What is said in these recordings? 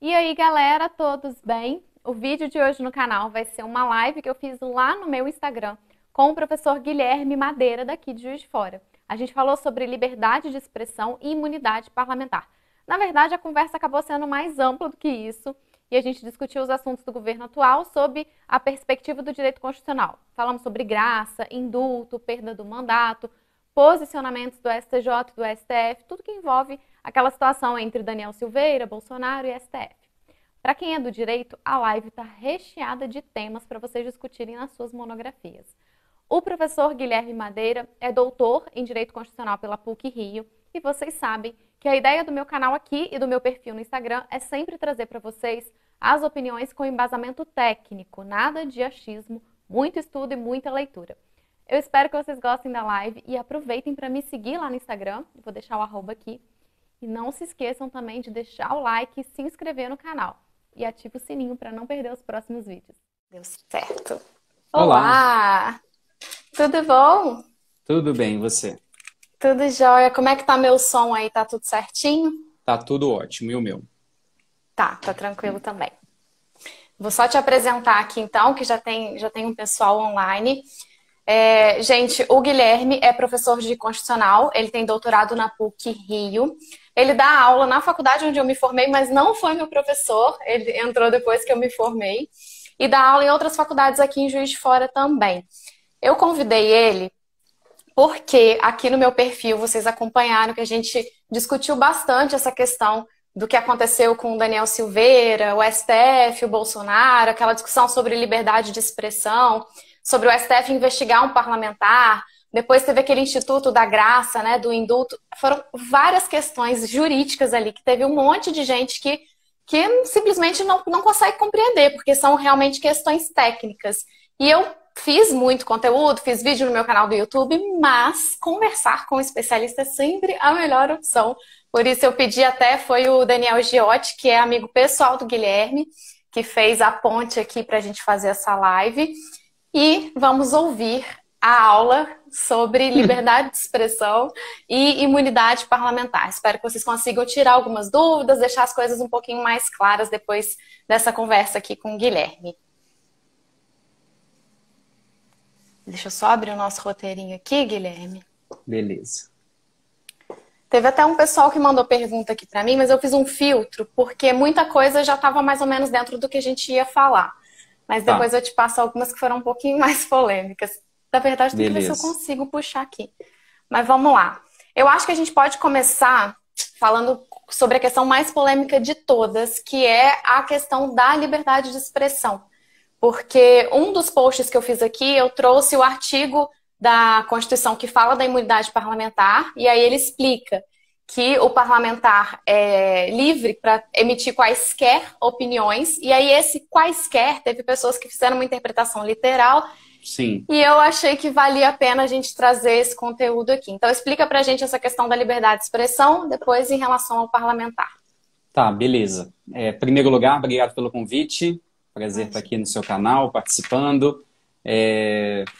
E aí, galera, todos bem? O vídeo de hoje no canal vai ser uma live que eu fiz lá no meu Instagram com o professor Guilherme Madeira, daqui de Juiz de Fora. A gente falou sobre liberdade de expressão e imunidade parlamentar. Na verdade, a conversa acabou sendo mais ampla do que isso e a gente discutiu os assuntos do governo atual sob a perspectiva do direito constitucional. Falamos sobre graça, indulto, perda do mandato, posicionamentos do STJ e do STF, tudo que envolve aquela situação entre Daniel Silveira, Bolsonaro e STF. Para quem é do direito, a live está recheada de temas para vocês discutirem nas suas monografias. O professor Guilherme Madeira é doutor em Direito Constitucional pela PUC-Rio e vocês sabem que a ideia do meu canal aqui e do meu perfil no Instagram é sempre trazer para vocês as opiniões com embasamento técnico, nada de achismo, muito estudo e muita leitura. Eu espero que vocês gostem da live e aproveitem para me seguir lá no Instagram, vou deixar o arroba aqui. E não se esqueçam também de deixar o like e se inscrever no canal. E ative o sininho para não perder os próximos vídeos. Deu certo. Olá, Tudo bom? tudo bem, e você? Tudo jóia. Como é que tá meu som aí? Tá tudo certinho? Tá tudo ótimo, e o meu? Tá tranquilo também. Vou só te apresentar aqui então, que já tem um pessoal online. Gente, o Guilherme é professor de Constitucional, ele tem doutorado na PUC-Rio. Ele dá aula na faculdade onde eu me formei, mas não foi meu professor, ele entrou depois que eu me formei. E dá aula em outras faculdades aqui em Juiz de Fora também. Eu convidei ele porque aqui no meu perfil vocês acompanharam que a gente discutiu bastante essa questão do que aconteceu com o Daniel Silveira, o STF, o Bolsonaro, aquela discussão sobre liberdade de expressão, sobre o STF investigar um parlamentar, depois teve aquele Instituto da Graça, né, do indulto. Foram várias questões jurídicas ali, que teve um monte de gente que simplesmente não consegue compreender, porque são realmente questões técnicas. E eu fiz muito conteúdo, fiz vídeo no meu canal do YouTube, mas conversar com um especialista é sempre a melhor opção. Por isso eu pedi até, foi o Daniel Giotti, que é amigo pessoal do Guilherme, que fez a ponte aqui para a gente fazer essa live. E vamos ouvir a aula sobre liberdade de expressão e imunidade parlamentar. Espero que vocês consigam tirar algumas dúvidas, deixar as coisas um pouquinho mais claras depois dessa conversa aqui com o Guilherme. Deixa eu só abrir o nosso roteirinho aqui, Guilherme. Beleza. Teve até um pessoal que mandou pergunta aqui para mim, mas eu fiz um filtro, porque muita coisa já estava mais ou menos dentro do que a gente ia falar. Mas depois eu te passo algumas que foram um pouquinho mais polêmicas. Na verdade, tem que ver se eu consigo puxar aqui. Mas vamos lá. Eu acho que a gente pode começar falando sobre a questão mais polêmica de todas, que é a questão da liberdade de expressão. Porque um dos posts que eu fiz aqui, eu trouxe o artigo da Constituição que fala da imunidade parlamentar, e aí ele explica que o parlamentar é livre para emitir quaisquer opiniões, e aí esse quaisquer, teve pessoas que fizeram uma interpretação literal. Sim. E eu achei que valia a pena a gente trazer esse conteúdo aqui. Então explica pra gente essa questão da liberdade de expressão, depois em relação ao parlamentar. Tá, beleza. Em primeiro lugar, obrigado pelo convite. Prazer estar aqui no seu canal, participando.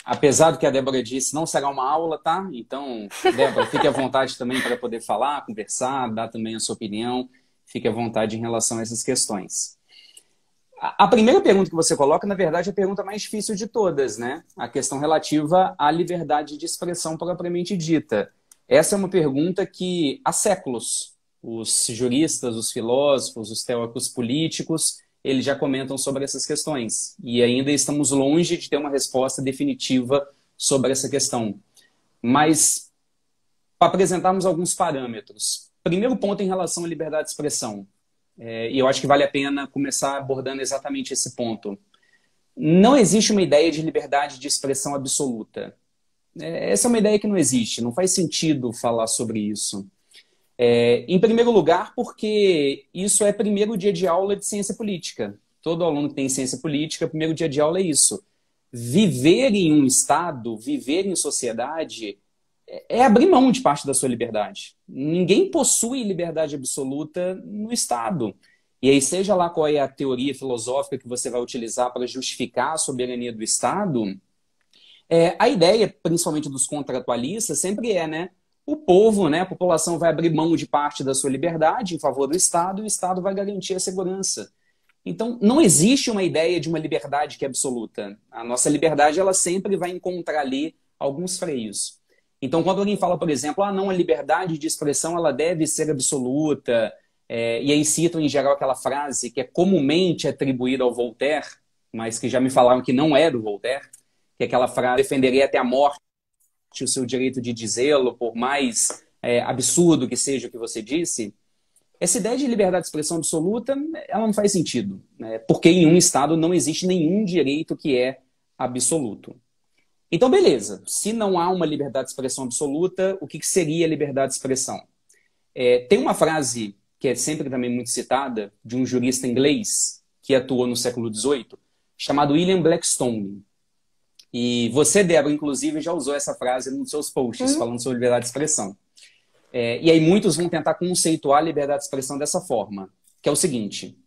Apesar do que a Débora disse, não será uma aula, tá? Então, Débora, fique à vontade também para poder falar, conversar, dar também a sua opinião. Fique à vontade em relação a essas questões. A primeira pergunta que você coloca, na verdade, é a pergunta mais difícil de todas, né? A questão relativa à liberdade de expressão propriamente dita. Essa é uma pergunta que, há séculos, os juristas, os filósofos, os teóricos políticos, eles já comentam sobre essas questões. E ainda estamos longe de ter uma resposta definitiva sobre essa questão. Mas, para apresentarmos alguns parâmetros. Primeiro ponto em relação à liberdade de expressão. E eu acho que vale a pena começar abordando exatamente esse ponto. Não existe uma ideia de liberdade de expressão absoluta. Essa é uma ideia que não existe, não faz sentido falar sobre isso. Em primeiro lugar, porque isso é primeiro dia de aula de ciência política. Todo aluno que tem ciência política, primeiro dia de aula é isso. Viver em um Estado, viver em sociedade, é abrir mão de parte da sua liberdade. Ninguém possui liberdade absoluta no Estado. E aí, seja lá qual é a teoria filosófica que você vai utilizar para justificar a soberania do Estado, a ideia, principalmente dos contratualistas, sempre né? o povo, né, a população vai abrir mão de parte da sua liberdade em favor do Estado e o Estado vai garantir a segurança. Então, não existe uma ideia de uma liberdade que é absoluta. A nossa liberdade, ela sempre vai encontrar ali alguns freios. Então, quando alguém fala, por exemplo, não, a liberdade de expressão ela deve ser absoluta, e aí citam em geral aquela frase que é comumente atribuída ao Voltaire, mas que já me falaram que não é do Voltaire, que é aquela frase, defenderei até a morte o seu direito de dizê-lo, por mais absurdo que seja o que você disse. Essa ideia de liberdade de expressão absoluta, ela não faz sentido, né? Porque em um Estado não existe nenhum direito que é absoluto. Então, beleza. Se não há uma liberdade de expressão absoluta, o que seria liberdade de expressão? Tem uma frase que é sempre também muito citada, de um jurista inglês que atuou no século XVIII, chamado William Blackstone. E você, Débora, inclusive, já usou essa frase nos seus posts, falando sobre liberdade de expressão. E aí muitos vão tentar conceituar a liberdade de expressão dessa forma, que é o seguinte: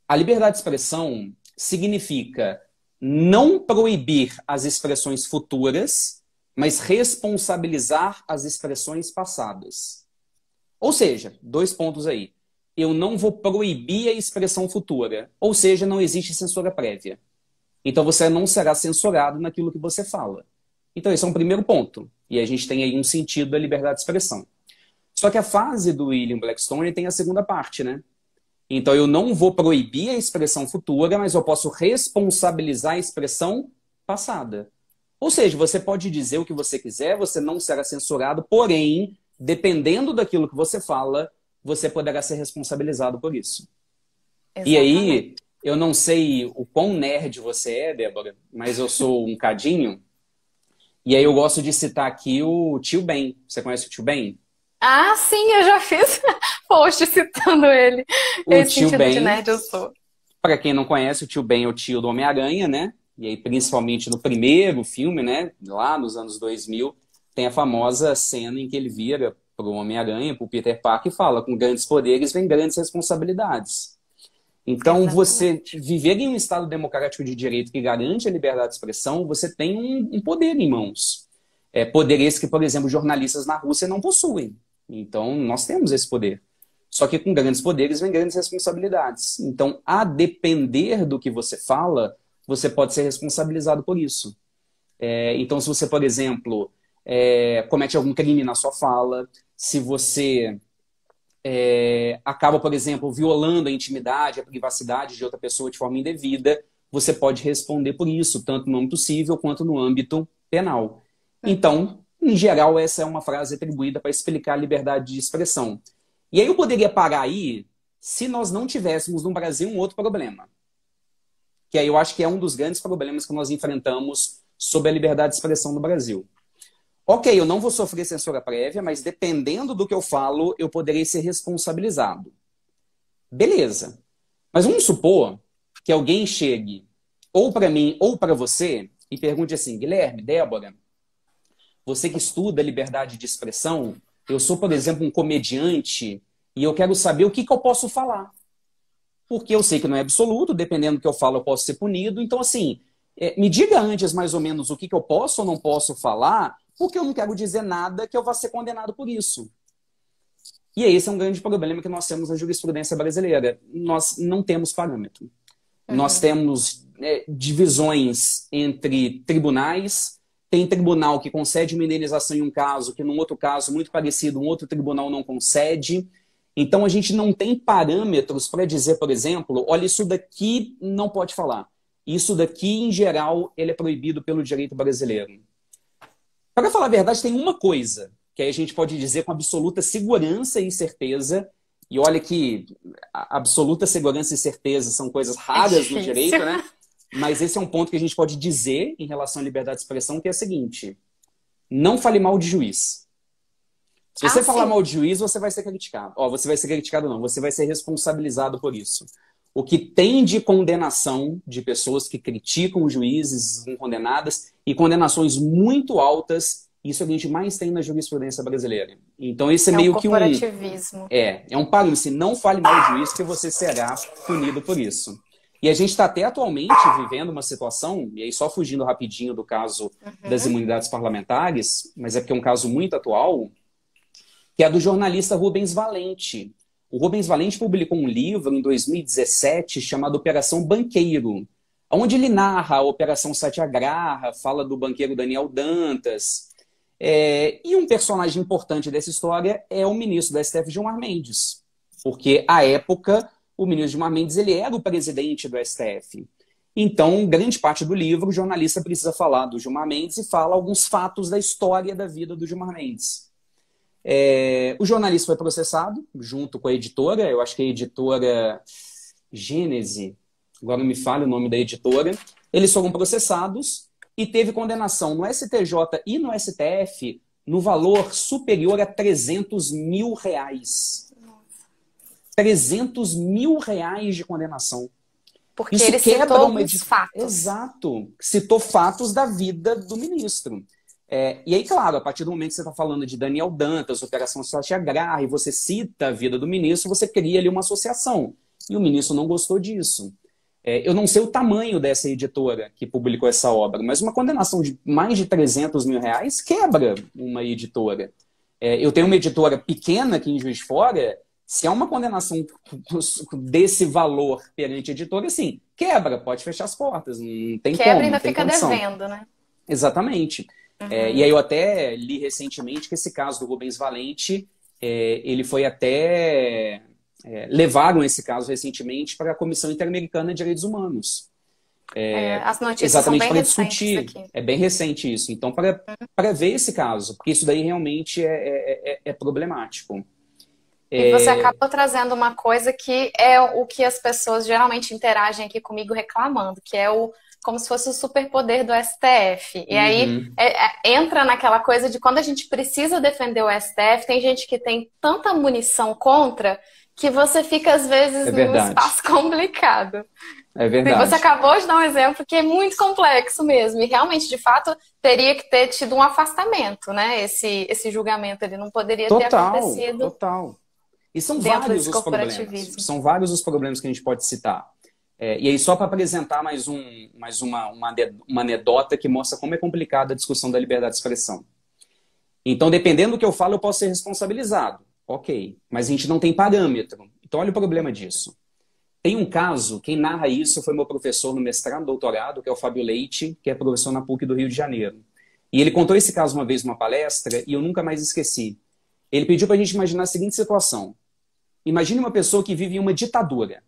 a liberdade de expressão significa não proibir as expressões futuras, mas responsabilizar as expressões passadas. Ou seja, 2 pontos aí. Eu não vou proibir a expressão futura, ou seja, não existe censura prévia. Então você não será censurado naquilo que você fala. Então esse é um primeiro ponto. E a gente tem aí um sentido da liberdade de expressão. Só que a frase do William Blackstone tem a segunda parte, né? Então eu não vou proibir a expressão futura, mas eu posso responsabilizar a expressão passada. Ou seja, você pode dizer o que você quiser, você não será censurado, porém, dependendo daquilo que você fala, você poderá ser responsabilizado por isso. Exatamente. E aí, eu não sei o quão nerd você é, Débora, mas eu sou um cadinho. E aí eu gosto de citar aqui o Tio Ben. Você conhece o Tio Ben? Ah, sim, eu já fiz post citando ele. Esse Tio sentido Ben, de nerd eu sou. Para quem não conhece, o Tio Ben é o tio do Homem-Aranha, né? E aí, principalmente no primeiro filme, né? Lá nos anos 2000, tem a famosa cena em que ele vira para o Homem-Aranha, para o Peter Parker, e fala: com grandes poderes vem grandes responsabilidades. Então, exatamente, você viver em um Estado democrático de direito que garante a liberdade de expressão, você tem um poder em mãos. Poder esse que, por exemplo, jornalistas na Rússia não possuem. Então, nós temos esse poder. Só que com grandes poderes vem grandes responsabilidades. Então, a depender do que você fala, você pode ser responsabilizado por isso. Então, se você, por exemplo, comete algum crime na sua fala, se você acaba, por exemplo, violando a intimidade, a privacidade de outra pessoa de forma indevida, você pode responder por isso, tanto no âmbito civil quanto no âmbito penal. Então, em geral, essa é uma frase atribuída para explicar a liberdade de expressão. E aí eu poderia parar aí se nós não tivéssemos no Brasil um outro problema. Que aí eu acho que é um dos grandes problemas que nós enfrentamos sobre a liberdade de expressão no Brasil. Ok, eu não vou sofrer censura prévia, mas dependendo do que eu falo, eu poderei ser responsabilizado. Beleza. Mas vamos supor que alguém chegue ou para mim ou para você e pergunte assim: Guilherme, Débora, você que estuda liberdade de expressão, eu sou, por exemplo, um comediante e eu quero saber o que eu posso falar. Porque eu sei que não é absoluto, dependendo do que eu falo, eu posso ser punido. Então, assim, me diga antes mais ou menos o que eu posso ou não posso falar, porque eu não quero dizer nada que eu vá ser condenado por isso. E esse é um grande problema que nós temos na jurisprudência brasileira. Nós não temos parâmetro. Nós temos divisões entre tribunais. Tem tribunal que concede uma indenização em um caso, que num outro caso muito parecido, um outro tribunal não concede. Então a gente não tem parâmetros para dizer, por exemplo, olha, isso daqui não pode falar. Isso daqui, em geral, ele é proibido pelo direito brasileiro. Para falar a verdade, tem uma coisa que aí a gente pode dizer com absoluta segurança e certeza, e olha que absoluta segurança e certeza são coisas raras no direito, né? Mas esse é um ponto que a gente pode dizer em relação à liberdade de expressão, que é o seguinte: não fale mal de juiz. Se você falar mal de juiz, você vai ser criticado. Você vai ser criticado não, você vai ser responsabilizado por isso. O que tem de condenação de pessoas que criticam juízes, são condenadas, e condenações muito altas, isso é o que a gente mais tem na jurisprudência brasileira. Então esse é meio que um... corporativismo. É um parâmetro. Se não fale mal de juiz, que você será punido por isso. E a gente está até atualmente vivendo uma situação, e aí só fugindo rapidinho do caso das imunidades parlamentares, mas é porque é um caso muito atual, que é a do jornalista Rubens Valente. O Rubens Valente publicou um livro em 2017 chamado Operação Banqueiro, onde ele narra a Operação Satyagraha, fala do banqueiro Daniel Dantas. E um personagem importante dessa história é o ministro da STF, Gilmar Mendes, porque, à época, o ministro Gilmar Mendes ele era o presidente do STF. Então, grande parte do livro, o jornalista precisa falar do Gilmar Mendes e fala alguns fatos da história da vida do Gilmar Mendes. O jornalista foi processado junto com a editora, eu acho que é a editora Gênese, agora me falha o nome da editora. Eles foram processados e teve condenação no STJ e no STF no valor superior a R$300 mil. R$300 mil de condenação. Porque Isso ele quebra citou uma os fatos. Exato. Citou fatos da vida do ministro. E aí, claro, a partir do momento que você está falando de Daniel Dantas, Operação Satyagraha, e você cita a vida do ministro, você cria ali uma associação. E o ministro não gostou disso. Eu não sei o tamanho dessa editora que publicou essa obra, mas uma condenação de mais de R$300 mil quebra uma editora. Eu tenho uma editora pequena aqui em Juiz de Fora, se há uma condenação desse valor perante a editora, assim, quebra, pode fechar as portas, não tem Quebra como, e ainda não tem fica condição. devendo, né? Exatamente. E aí eu até li recentemente que esse caso do Rubens Valente, ele foi até... levaram esse caso recentemente para a Comissão Interamericana de Direitos Humanos. As notícias Exatamente são bem para recentes discutir. aqui. É bem recente isso. Então, para ver esse caso, porque isso daí realmente é problemático. E você acabou trazendo uma coisa que é o que as pessoas geralmente interagem aqui comigo reclamando, que é como se fosse o superpoder do STF. E aí entra naquela coisa de quando a gente precisa defender o STF, tem gente que tem tanta munição contra que você fica, às vezes, num espaço complicado. É verdade. E você acabou de dar um exemplo que é muito complexo mesmo. E realmente, de fato, teria que ter tido um afastamento, né? Esse julgamento, ele não poderia ter acontecido. Total. E são vários os problemas. São vários os problemas que a gente pode citar. E aí, só para apresentar mais uma anedota que mostra como é complicada a discussão da liberdade de expressão. Então, dependendo do que eu falo, eu posso ser responsabilizado. Ok, mas a gente não tem parâmetro. Então, olha o problema disso. Tem um caso, quem narra isso foi meu professor no mestrado, doutorado, que é o Fábio Leite, que é professor na PUC do Rio de Janeiro. E ele contou esse caso uma vez numa palestra e eu nunca mais esqueci. Ele pediu para a gente imaginar a seguinte situação. Imagine uma pessoa que vive em uma ditadura.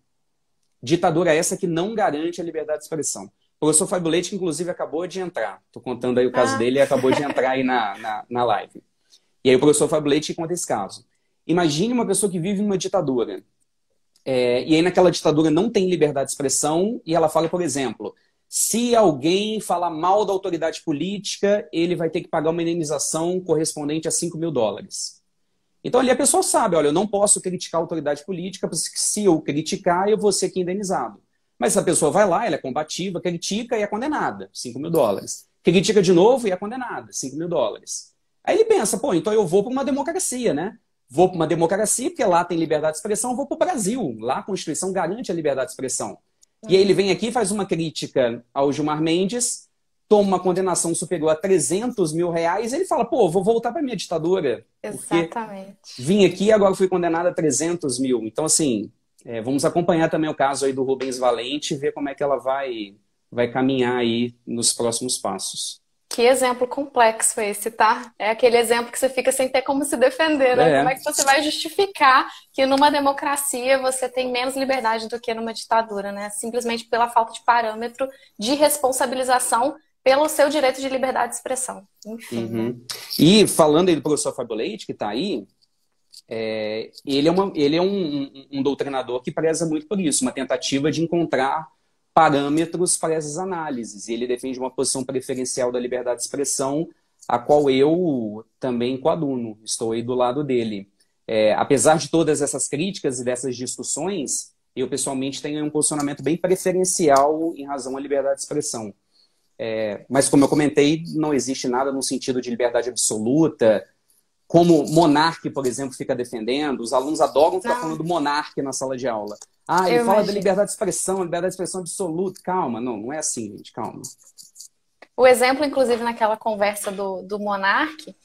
Ditadura essa que não garante a liberdade de expressão. O professor Fábio Leite, que inclusive acabou de entrar. Estou contando aí o caso dele, ele acabou de entrar aí na live. E aí o professor Fábio Leite conta esse caso. Imagine uma pessoa que vive em uma ditadura. E aí naquela ditadura não tem liberdade de expressão e ela fala, por exemplo, se alguém falar mal da autoridade política, ele vai ter que pagar uma indenização correspondente a $5 mil. Então ali a pessoa sabe, olha, eu não posso criticar a autoridade política, porque se eu criticar, eu vou ser aqui indenizado. Mas essa pessoa vai lá, ela é combativa, critica e é condenada, $5 mil. Critica de novo e é condenada, $5 mil. Aí ele pensa, pô, então eu vou para uma democracia, né? Vou para uma democracia, porque lá tem liberdade de expressão, vou para o Brasil. Lá a Constituição garante a liberdade de expressão. E aí ele vem aqui, faz uma crítica ao Gilmar Mendes, toma uma condenação superior a R$300 mil, e ele fala, pô, vou voltar para minha ditadura. Exatamente. Vim aqui e agora fui condenado a R$300 mil. Então, assim, vamos acompanhar também o caso aí do Rubens Valente e ver como é que ela vai caminhar aí nos próximos passos. Que exemplo complexo esse, tá? É aquele exemplo que você fica sem ter como se defender, né? Como é que você vai justificar que numa democracia você tem menos liberdade do que numa ditadura, né? Simplesmente pela falta de parâmetro de responsabilização pelo seu direito de liberdade de expressão. Enfim. Né? E falando aí do professor Fábio Leite, que está aí, ele é um doutrinador que preza muito por isso, uma tentativa de encontrar parâmetros para essas análises. E ele defende uma posição preferencial da liberdade de expressão, a qual eu também coaduno, estou aí do lado dele. Apesar de todas essas críticas e dessas discussões, eu pessoalmente tenho um posicionamento bem preferencial em razão à liberdade de expressão. Mas, como eu comentei, não existe nada no sentido de liberdade absoluta, como Monark, por exemplo, fica defendendo. Os alunos adoram ficar falando Monark na sala de aula. Ele fala da liberdade de expressão absoluta. Calma, não é assim, gente, calma. O exemplo, inclusive, naquela conversa do Monark,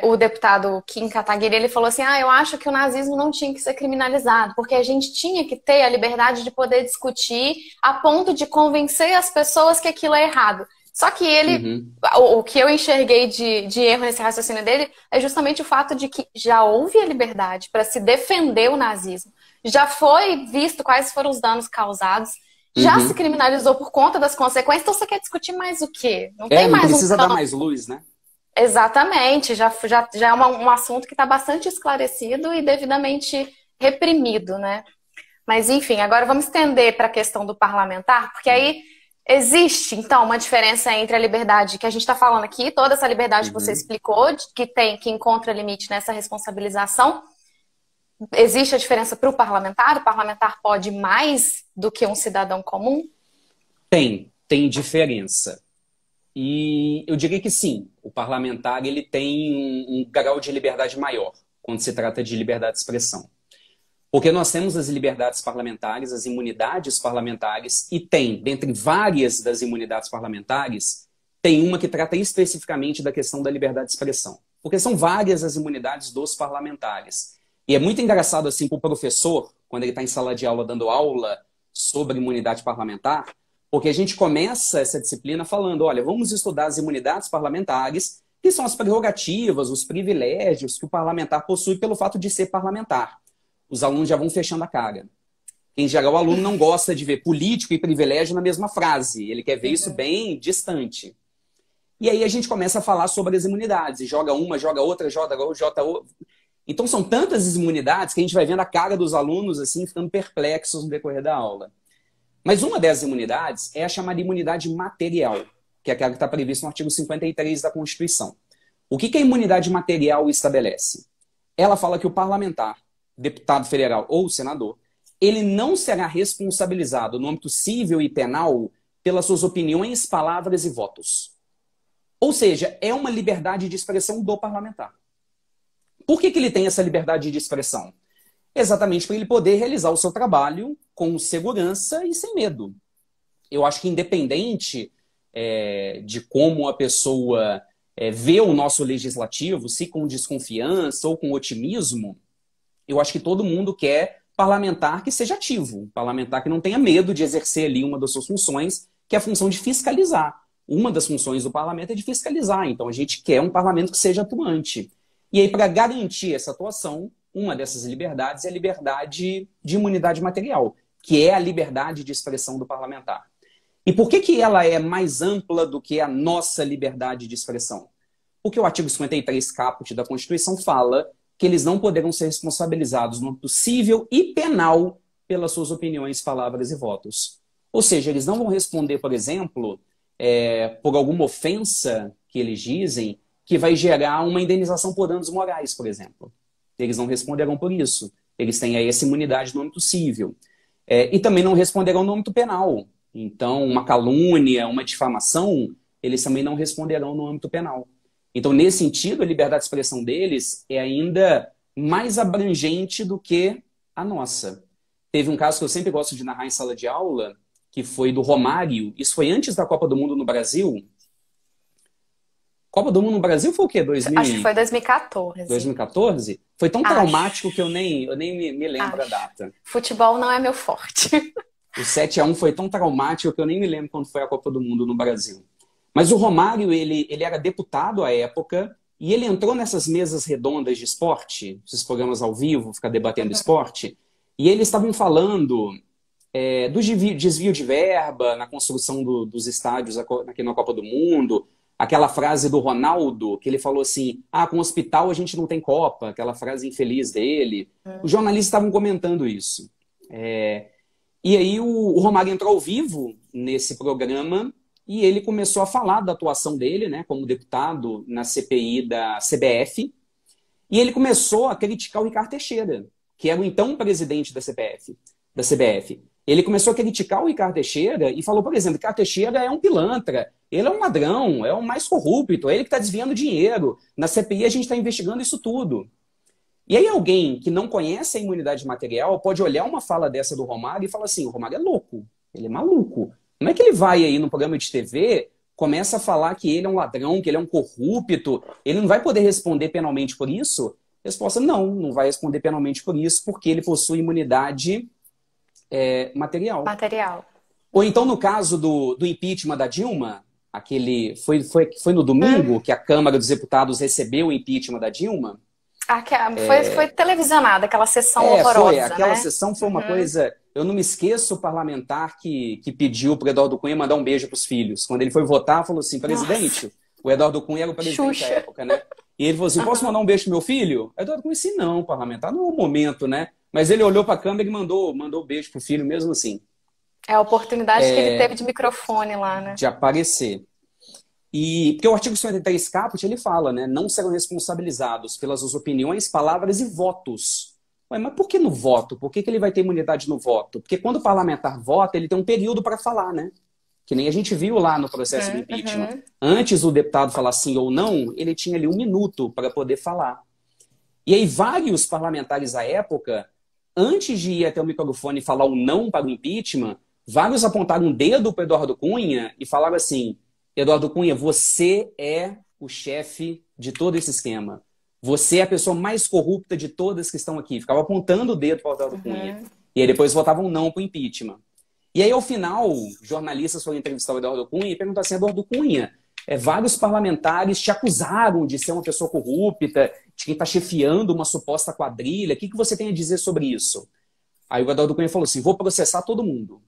o deputado Kim Kataguiri, ele falou assim, eu acho que o nazismo não tinha que ser criminalizado, porque a gente tinha que ter a liberdade de poder discutir a ponto de convencer as pessoas que aquilo é errado. Só que ele, o que eu enxerguei de erro nesse raciocínio dele é justamente o fato de que já houve a liberdade para se defender o nazismo. Já foi visto quais foram os danos causados, já se criminalizou por conta das consequências, então você quer discutir mais o quê? Não tem não mais precisa dar mais luz, né? Exatamente, já é um assunto que está bastante esclarecido e devidamente reprimido, né? Mas, enfim, agora vamos estender para a questão do parlamentar, porque aí existe, então, uma diferença entre a liberdade que a gente está falando aqui, toda essa liberdade que você explicou, que encontra limite nessa responsabilização. Existe a diferença para o parlamentar pode mais do que um cidadão comum? Tem diferença. E eu diria que sim, o parlamentar ele tem um grau de liberdade maior quando se trata de liberdade de expressão. Porque nós temos as liberdades parlamentares, as imunidades parlamentares, e dentre várias das imunidades parlamentares, tem uma que trata especificamente da questão da liberdade de expressão. Porque são várias as imunidades dos parlamentares. E é muito engraçado assim para o professor, quando ele está em sala de aula dando aula sobre imunidade parlamentar, porque a gente começa essa disciplina falando, olha, vamos estudar as imunidades parlamentares, que são as prerrogativas, os privilégios que o parlamentar possui pelo fato de ser parlamentar. Os alunos já vão fechando a cara. Em geral, o aluno não gosta de ver político e privilégio na mesma frase. Ele quer ver isso bem distante. E aí a gente começa a falar sobre as imunidades. E joga uma, joga outra, joga outra. Então são tantas imunidades que a gente vai vendo a cara dos alunos assim, ficando perplexos no decorrer da aula. Mas uma dessas imunidades é a chamada imunidade material, que é aquela que está prevista no artigo 53 da Constituição. O que a imunidade material estabelece? Ela fala que o parlamentar, deputado federal ou senador, ele não será responsabilizado no âmbito civil e penal pelas suas opiniões, palavras e votos. Ou seja, é uma liberdade de expressão do parlamentar. Por que ele tem essa liberdade de expressão? Exatamente para ele poder realizar o seu trabalho com segurança e sem medo. Eu acho que independente de como a pessoa vê o nosso legislativo, se com desconfiança ou com otimismo, eu acho que todo mundo quer parlamentar que seja ativo, parlamentar que não tenha medo de exercer ali uma das suas funções, que é a função de fiscalizar. Uma das funções do parlamento é de fiscalizar, então a gente quer um parlamento que seja atuante. E aí, para garantir essa atuação, uma dessas liberdades é a liberdade de imunidade material, que é a liberdade de expressão do parlamentar. E por que ela é mais ampla do que a nossa liberdade de expressão? Porque o artigo 53 caput da Constituição fala que eles não poderão ser responsabilizados no âmbito civil e penal pelas suas opiniões, palavras e votos. Ou seja, eles não vão responder, por exemplo, por alguma ofensa que eles dizem que vai gerar uma indenização por danos morais, por exemplo. Eles não responderão por isso. Eles têm aí essa imunidade no âmbito civil. E também não responderão no âmbito penal. Então, uma calúnia, uma difamação, eles também não responderão no âmbito penal. Então, nesse sentido, a liberdade de expressão deles é ainda mais abrangente do que a nossa. Teve um caso que eu sempre gosto de narrar em sala de aula, que foi do Romário. Isso foi antes da Copa do Mundo no Brasil. Copa do Mundo no Brasil foi o quê? Acho que foi 2014. 2014? Foi tão traumático que eu nem me lembro a data. Futebol não é meu forte. O 7-1 foi tão traumático que eu nem me lembro quando foi a Copa do Mundo no Brasil. Mas o Romário, ele era deputado à época e ele entrou nessas mesas redondas de esporte, esses programas ao vivo, ficar debatendo esporte, e eles estavam falando do desvio de verba na construção dos estádios aqui na Copa do Mundo, aquela frase do Ronaldo, que ele falou assim, com o hospital a gente não tem Copa, aquela frase infeliz dele. Os jornalistas estavam comentando isso. E aí o Romário entrou ao vivo nesse programa e ele começou a falar da atuação dele, né, como deputado na CPI da CBF, e ele começou a criticar o Ricardo Teixeira, que era o então presidente da CBF. Ele começou a criticar o Ricardo Teixeira e falou, por exemplo, Ricardo Teixeira é um pilantra, ele é um ladrão, é o mais corrupto, é ele que está desviando dinheiro. Na CPI a gente está investigando isso tudo. E aí alguém que não conhece a imunidade material pode olhar uma fala dessa do Romário e falar assim, o Romário é louco, ele é maluco. Como é que ele vai aí no programa de TV começa a falar que ele é um ladrão, que ele é um corrupto, ele não vai poder responder penalmente por isso? Resposta: não vai responder penalmente por isso, porque ele possui imunidade material. Material. Ou então, no caso do impeachment da Dilma, foi no domingo que a Câmara dos Deputados recebeu o impeachment da Dilma. Foi televisionada, aquela sessão horrorosa, aquela né? sessão foi uma coisa... Eu não me esqueço o parlamentar que pediu para o Eduardo Cunha mandar um beijo para os filhos. Quando ele foi votar, falou assim: presidente, Nossa. O Eduardo Cunha era o presidente da época, né? E ele falou assim: posso mandar um beijo pro meu filho? O Eduardo Cunha disse: não, parlamentar, não é o momento, né? Mas ele olhou para a câmera e mandou um beijo pro filho mesmo assim. É a oportunidade que ele teve de microfone lá, né? De aparecer. Porque o artigo 53 caput, ele fala, né? Não serão responsabilizados pelas suas opiniões, palavras e votos. Ué, mas por que no voto? Por que ele vai ter imunidade no voto? Porque quando o parlamentar vota, ele tem um período para falar, né? Que nem a gente viu lá no processo do impeachment. Antes do deputado falar sim ou não, ele tinha ali 1 minuto para poder falar. E aí vários parlamentares à época, antes de ir até o microfone e falar um não para o impeachment, vários apontaram um dedo para Eduardo Cunha e falaram assim: Eduardo Cunha, você é o chefe de todo esse esquema. Você é a pessoa mais corrupta de todas que estão aqui. Ficava apontando o dedo para o Eduardo Cunha. E aí depois votavam não para o impeachment. E aí, ao final, jornalistas foram entrevistar o Eduardo Cunha e perguntaram assim: Eduardo Cunha, vários parlamentares te acusaram de ser uma pessoa corrupta, de quem está chefiando uma suposta quadrilha. O que você tem a dizer sobre isso? Aí o Eduardo Cunha falou assim: vou processar todo mundo.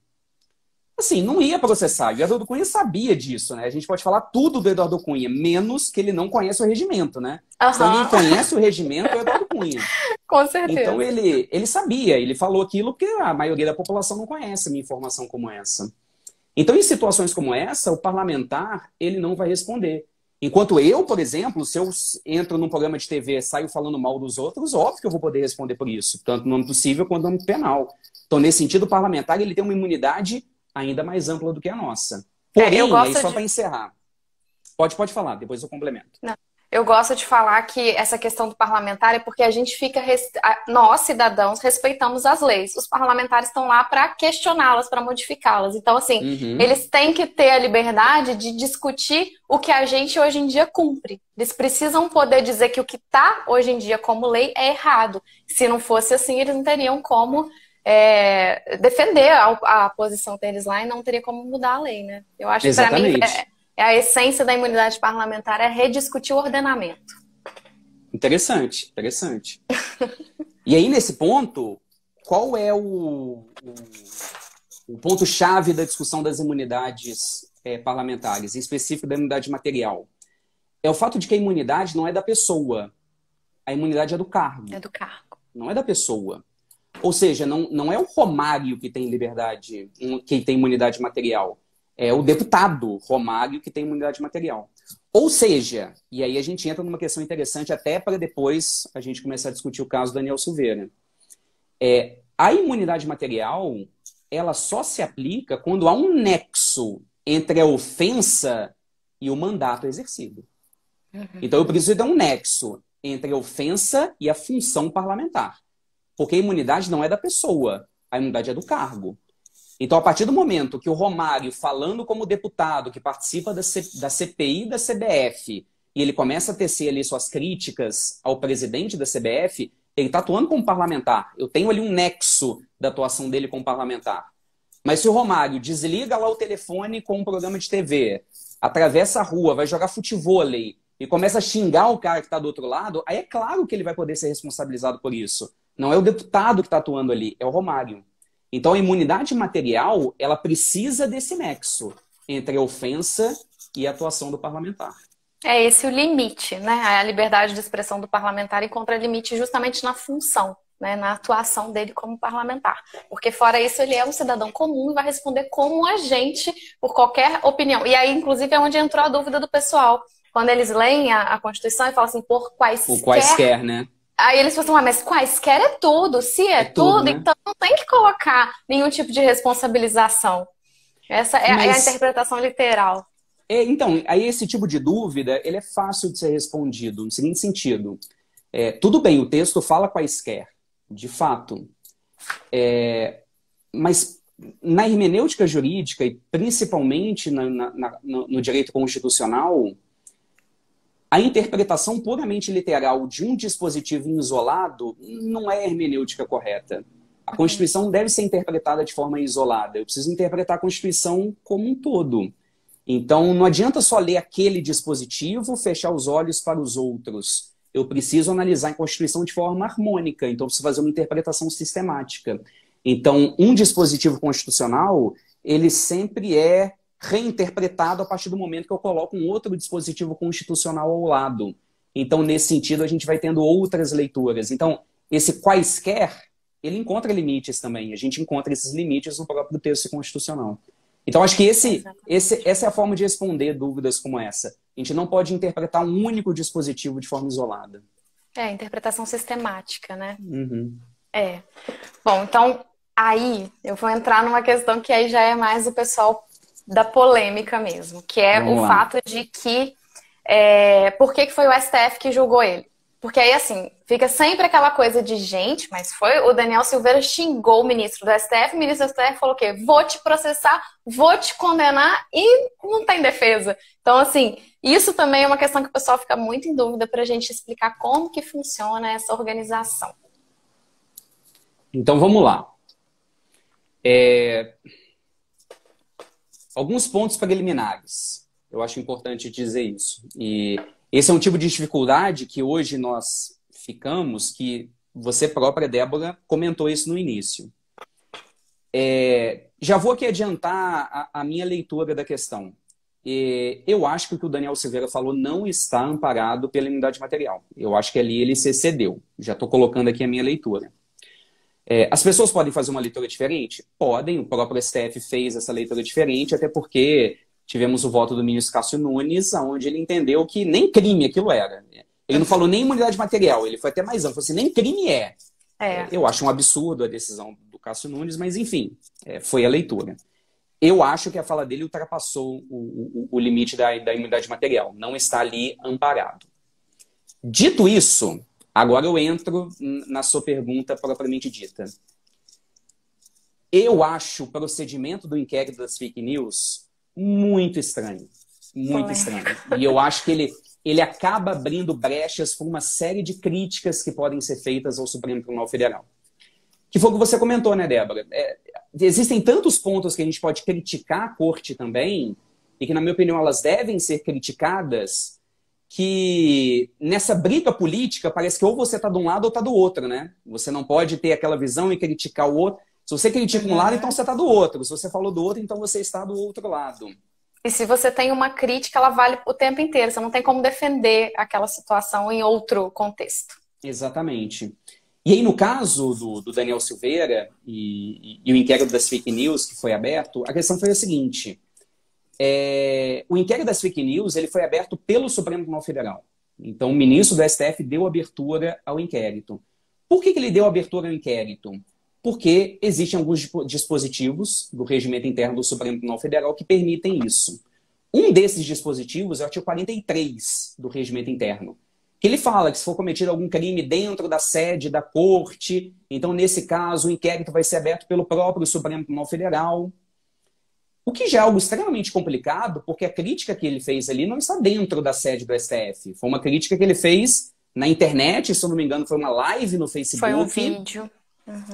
Assim, não ia processar. O Eduardo Cunha sabia disso, né? A gente pode falar tudo do Eduardo Cunha, menos que ele não conhece o regimento, né? Se alguém conhece o regimento, é o Eduardo Cunha. Com certeza. Então ele sabia, ele falou aquilo porque a maioria da população não conhece uma informação como essa. Então, em situações como essa, o parlamentar, ele não vai responder. Enquanto eu, por exemplo, se eu entro num programa de TV e saio falando mal dos outros, óbvio que eu vou poder responder por isso, tanto no âmbito civil quanto no âmbito penal. Então, nesse sentido, o parlamentar ele tem uma imunidade ainda mais ampla do que a nossa. Porém, aí só para encerrar. Pode falar, depois eu complemento. Não. Eu gosto de falar que essa questão do parlamentar é porque a gente fica, nós, cidadãos, respeitamos as leis. Os parlamentares estão lá para questioná-las, para modificá-las. Então, assim, eles têm que ter a liberdade de discutir o que a gente hoje em dia cumpre. Eles precisam poder dizer que o que está hoje em dia como lei é errado. Se não fosse assim, eles não teriam como defender a posição deles lá e não teria como mudar a lei, né? Eu acho que para mim a essência da imunidade parlamentar é rediscutir o ordenamento. Interessante, interessante. E aí, nesse ponto, qual é o ponto-chave da discussão das imunidades parlamentares, em específico da imunidade material? É o fato de que a imunidade não é da pessoa. A imunidade é do cargo. É do cargo. Não é da pessoa. Ou seja, não é o Romário que tem liberdade, que tem imunidade material. É o deputado Romário que tem imunidade material. Ou seja, e aí a gente entra numa questão interessante até para depois a gente começar a discutir o caso do Daniel Silveira. A imunidade material, ela só se aplica quando há um nexo entre a ofensa e o mandato exercido. Então eu preciso ter um nexo entre a ofensa e a função parlamentar. Porque a imunidade não é da pessoa, a imunidade é do cargo. Então, a partir do momento que o Romário, falando como deputado que participa da CPI da CBF, e ele começa a tecer ali suas críticas ao presidente da CBF, ele está atuando como parlamentar. Eu tenho ali um nexo da atuação dele como parlamentar. Mas se o Romário desliga lá o telefone com um programa de TV, atravessa a rua, vai jogar futevôlei e começa a xingar o cara que está do outro lado, aí é claro que ele vai poder ser responsabilizado por isso. Não é o deputado que está atuando ali, é o Romário. Então, a imunidade material, ela precisa desse nexo entre a ofensa e a atuação do parlamentar. É esse o limite, né? A liberdade de expressão do parlamentar encontra limite justamente na função, né? Na atuação dele como parlamentar. Porque, fora isso, ele é um cidadão comum e vai responder como agente por qualquer opinião. E aí, inclusive, é onde entrou a dúvida do pessoal. Quando eles leem a Constituição e falam assim, por quaisquer... O quaisquer, né? Aí eles falam, mas quaisquer é tudo. Se é tudo, né? Então não tem que colocar nenhum tipo de responsabilização. Essa é a interpretação literal. Então, aí esse tipo de dúvida, ele é fácil de ser respondido, no seguinte sentido. Tudo bem, o texto fala quaisquer, de fato. Mas na hermenêutica jurídica e principalmente no direito constitucional, a interpretação puramente literal de um dispositivo isolado não é a hermenêutica correta. A Constituição deve ser interpretada de forma isolada. Eu preciso interpretar a Constituição como um todo. Então, não adianta só ler aquele dispositivo, fechar os olhos para os outros. Eu preciso analisar a Constituição de forma harmônica. Então, eu preciso fazer uma interpretação sistemática. Então, um dispositivo constitucional, ele sempre é reinterpretado a partir do momento que eu coloco um outro dispositivo constitucional ao lado. Então, nesse sentido, a gente vai tendo outras leituras. Então, esse quaisquer, ele encontra limites também. A gente encontra esses limites no próprio texto constitucional. Então, acho que essa é a forma de responder dúvidas como essa. A gente não pode interpretar um único dispositivo de forma isolada. É, interpretação sistemática, né? Uhum. É. Bom, então, aí eu vou entrar numa questão que aí já é mais o pessoal da polêmica mesmo, que é o fato de que por que foi o STF que julgou ele? Porque aí, assim, fica sempre aquela coisa de gente, mas foi o Daniel Silveira xingou o ministro do STF, o ministro do STF falou o quê? Vou te processar, vou te condenar e não tem defesa. Então, assim, isso também é uma questão que o pessoal fica muito em dúvida para a gente explicar como que funciona essa organização. Então, vamos lá. Alguns pontos preliminares. Eu acho importante dizer isso. E esse é um tipo de dificuldade que hoje nós ficamos, que você própria, Débora, comentou isso no início. Já vou aqui adiantar a minha leitura da questão. Eu acho que o que o Daniel Silveira falou não está amparado pela imunidade material. Eu acho que ali ele se excedeu. Já estou colocando aqui a minha leitura. As pessoas podem fazer uma leitura diferente? Podem. O próprio STF fez essa leitura diferente, até porque tivemos o voto do ministro Cássio Nunes, onde ele entendeu que nem crime aquilo era. Ele não falou nem imunidade material, ele foi até mais amplo. Falou assim, nem crime é. Eu acho um absurdo a decisão do Cássio Nunes, mas enfim, foi a leitura. Eu acho que a fala dele ultrapassou o limite da imunidade material. Não está ali amparado. Dito isso, agora eu entro na sua pergunta propriamente dita. Eu acho o procedimento do inquérito das fake news muito estranho. Muito estranho. E eu acho que ele acaba abrindo brechas por uma série de críticas que podem ser feitas ao Supremo Tribunal Federal. Que foi o que você comentou, né, Débora? Existem tantos pontos que a gente pode criticar a corte também, e que, na minha opinião, elas devem ser criticadas, que nessa briga política parece que ou você está de um lado ou está do outro, né? Você não pode ter aquela visão e criticar o outro. Se você critica um lado, então você está do outro. Se você falou do outro, então você está do outro lado. E se você tem uma crítica, ela vale o tempo inteiro. Você não tem como defender aquela situação em outro contexto. Exatamente. E aí, no caso do Daniel Silveira e o inquérito das fake news que foi aberto, a questão foi a seguinte. O inquérito das fake news ele foi aberto pelo Supremo Tribunal Federal. Então, o ministro do STF deu abertura ao inquérito. Por que ele deu abertura ao inquérito? Porque existem alguns dispositivos do regimento interno do Supremo Tribunal Federal que permitem isso. Um desses dispositivos é o artigo 43 do regimento interno, que ele fala que se for cometido algum crime dentro da sede da corte, então, nesse caso, o inquérito vai ser aberto pelo próprio Supremo Tribunal Federal. O que já é algo extremamente complicado, porque a crítica que ele fez ali não está dentro da sede do STF. Foi uma crítica que ele fez na internet, se eu não me engano, foi uma live no Facebook. Foi um vídeo.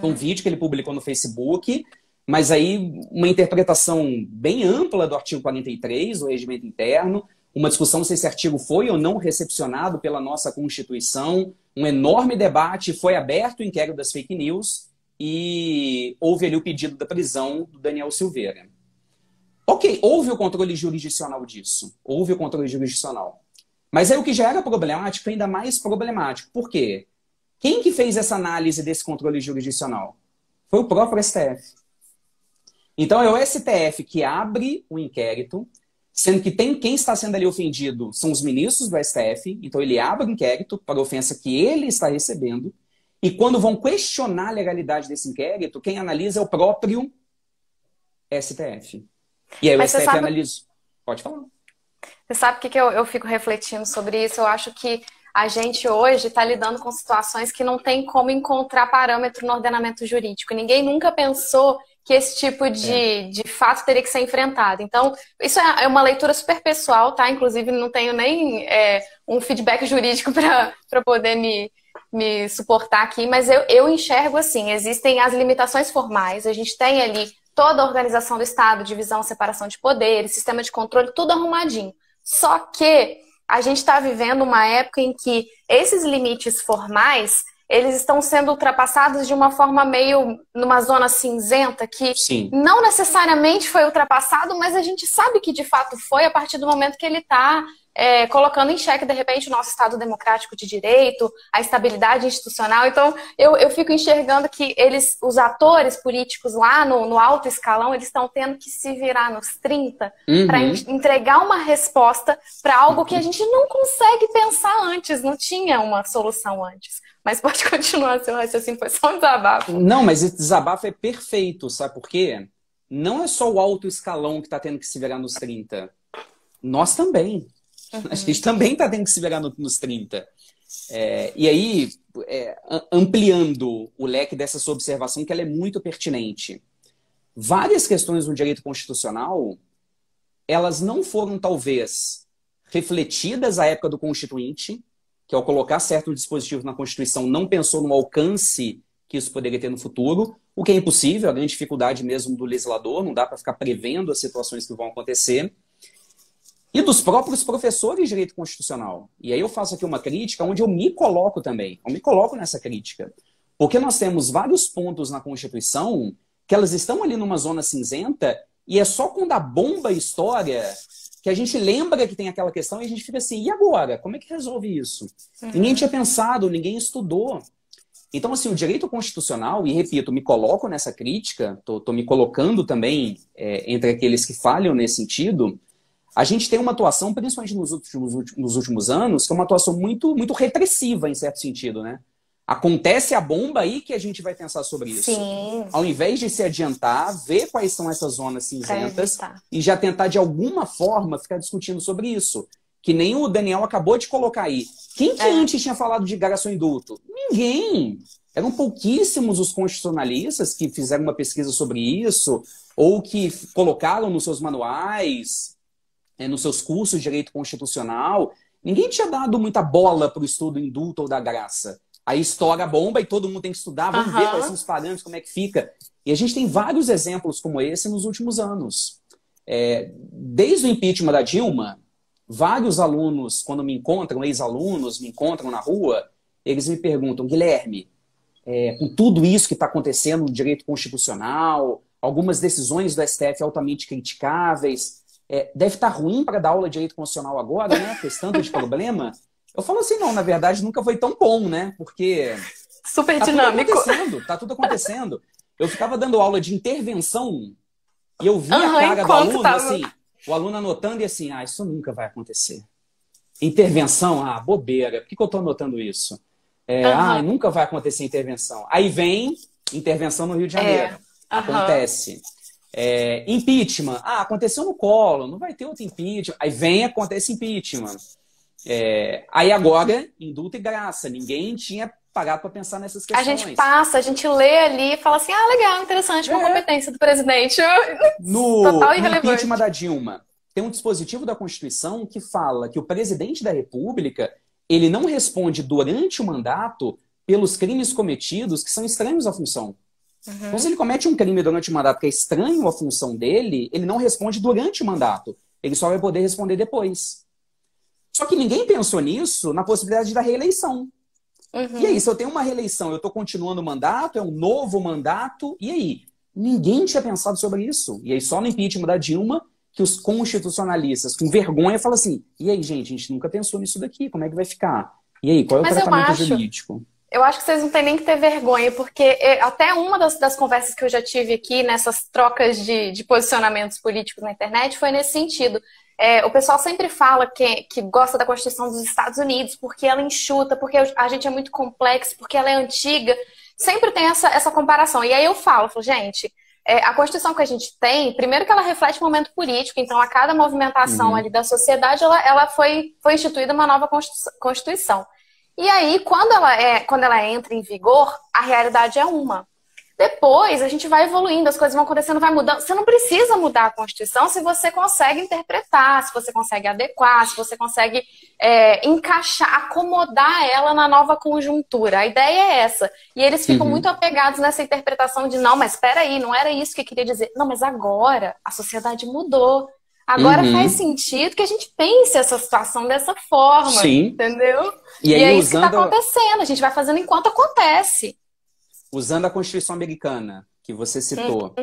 Um vídeo que ele publicou no Facebook, mas aí uma interpretação bem ampla do artigo 43 do regimento interno, uma discussão se esse artigo foi ou não recepcionado pela nossa Constituição, um enorme debate, foi aberto o inquérito das fake news e houve ali o pedido da prisão do Daniel Silveira. Ok, houve o controle jurisdicional disso, houve o controle jurisdicional. Mas aí o que já era problemático foi ainda mais problemático. Por quê? Quem que fez essa análise desse controle jurisdicional? Foi o próprio STF. Então é o STF que abre o inquérito, sendo que quem está sendo ali ofendido são os ministros do STF, então ele abre o inquérito para a ofensa que ele está recebendo, e quando vão questionar a legalidade desse inquérito, quem analisa é o próprio STF. E aí o STF analisa. Pode falar. Você sabe o que eu fico refletindo sobre isso? Eu acho que a gente hoje está lidando com situações que não tem como encontrar parâmetro no ordenamento jurídico. Ninguém nunca pensou que esse tipo de fato teria que ser enfrentado. Então, isso é uma leitura super pessoal, tá? Inclusive, não tenho nem um feedback jurídico para poder me suportar aqui, mas eu enxergo assim, existem as limitações formais, a gente tem ali toda a organização do Estado, divisão, separação de poderes, sistema de controle, tudo arrumadinho. Só que a gente está vivendo uma época em que esses limites formais, eles estão sendo ultrapassados de uma forma meio numa zona cinzenta, que Sim. não necessariamente foi ultrapassado, mas a gente sabe que de fato foi a partir do momento que ele está colocando em xeque, de repente, o nosso Estado democrático de direito, a estabilidade institucional. Então, eu fico enxergando que os atores políticos lá no alto escalão, eles estão tendo que se virar nos 30 para entregar uma resposta para algo que a gente não consegue pensar antes, não tinha uma solução antes. Mas pode continuar, seu raciocínio, foi só um desabafo. Não, mas esse desabafo é perfeito, sabe por quê? Não é só o alto escalão que está tendo que se virar nos 30. Nós também. A gente também está tendo que se virar nos 30. E aí, ampliando o leque dessa sua observação, que ela é muito pertinente. Várias questões no direito constitucional, elas não foram, talvez, refletidas à época do Constituinte, que ao colocar certo dispositivo na Constituição não pensou no alcance que isso poderia ter no futuro, o que é impossível, a grande dificuldade mesmo do legislador, não dá para ficar prevendo as situações que vão acontecer. E dos próprios professores de direito constitucional. E aí eu faço aqui uma crítica onde eu me coloco também. Eu me coloco nessa crítica. Porque nós temos vários pontos na Constituição que elas estão ali numa zona cinzenta e é só quando a bomba estoura que a gente lembra que tem aquela questão e a gente fica assim, e agora? Como é que resolve isso? Ninguém tinha pensado, ninguém estudou. Então, assim, o direito constitucional, e repito, me coloco nessa crítica, tô me colocando também entre aqueles que falham nesse sentido. A gente tem uma atuação, principalmente nos últimos anos, que é uma atuação muito, muito repressiva, em certo sentido, né? Acontece a bomba aí que a gente vai pensar sobre isso. Sim. Ao invés de se adiantar, ver quais são essas zonas cinzentas e já tentar, de alguma forma, ficar discutindo sobre isso. Que nem o Daniel acabou de colocar aí. Quem que antes tinha falado de geração indulto? Ninguém. Eram pouquíssimos os constitucionalistas que fizeram uma pesquisa sobre isso ou que colocaram nos seus manuais, nos seus cursos de direito constitucional. Ninguém tinha dado muita bola para o estudo indulto ou da graça. Aí estoura a bomba e todo mundo tem que estudar, vamos ver quais são os parâmetros, como é que fica. E a gente tem vários exemplos como esse nos últimos anos. Desde o impeachment da Dilma, vários alunos, quando me encontram, ex-alunos, me encontram na rua, eles me perguntam, Guilherme, com tudo isso que está acontecendo no direito constitucional, algumas decisões do STF altamente criticáveis, deve estar ruim para dar aula de direito constitucional agora, né? Com esse tanto de problema. Eu falo assim, não, na verdade nunca foi tão bom, né? Porque super dinâmico. Tá tudo acontecendo. Eu ficava dando aula de intervenção e eu via a cara do aluno, assim, o aluno anotando e assim, isso nunca vai acontecer. Intervenção, bobeira. Por que eu tô anotando isso? Nunca vai acontecer intervenção. Aí vem intervenção no Rio de Janeiro. Acontece. Impeachment. Aconteceu no Collor, não vai ter outro impeachment. Aí acontece impeachment. Aí agora, indulto e graça. Ninguém tinha parado para pensar nessas questões. A gente passa, a gente lê ali e fala assim, legal, interessante, uma competência do presidente. No impeachment da Dilma, tem um dispositivo da Constituição que fala que o presidente da República, ele não responde durante o mandato pelos crimes cometidos que são estranhos à função. Então, se ele comete um crime durante o mandato que é estranho à função dele, ele não responde durante o mandato. Ele só vai poder responder depois. Só que ninguém pensou nisso na possibilidade da reeleição. E aí, se eu tenho uma reeleição, eu estou continuando o mandato, é um novo mandato, e aí? Ninguém tinha pensado sobre isso. E aí, só no impeachment da Dilma, que os constitucionalistas, com vergonha, falam assim, e aí, gente, a gente nunca pensou nisso daqui, como é que vai ficar? E aí, qual é o tratamento jurídico? Eu acho que vocês não têm nem que ter vergonha, porque até uma das conversas que eu já tive aqui, nessas trocas de posicionamentos políticos na internet, foi nesse sentido. O pessoal sempre fala que gosta da Constituição dos Estados Unidos, porque ela enxuta, porque a gente é muito complexo, porque ela é antiga. Sempre tem essa comparação. E aí eu falo, gente, a Constituição que a gente tem, primeiro que ela reflete o momento político, então a cada movimentação ali da sociedade, ela foi instituída uma nova Constituição. E aí, quando ela entra em vigor, a realidade é uma. Depois a gente vai evoluindo, as coisas vão acontecendo, vai mudando. Você não precisa mudar a Constituição se você consegue interpretar, se você consegue adequar, se você consegue encaixar, acomodar ela na nova conjuntura. A ideia é essa. E eles ficam muito apegados nessa interpretação de não, mas espera aí, não era isso que eu queria dizer. Não, mas agora a sociedade mudou. Agora faz sentido que a gente pense essa situação dessa forma, Sim. entendeu? E aí, é isso que está acontecendo, a gente vai fazendo enquanto acontece. Usando a Constituição Americana, que você citou,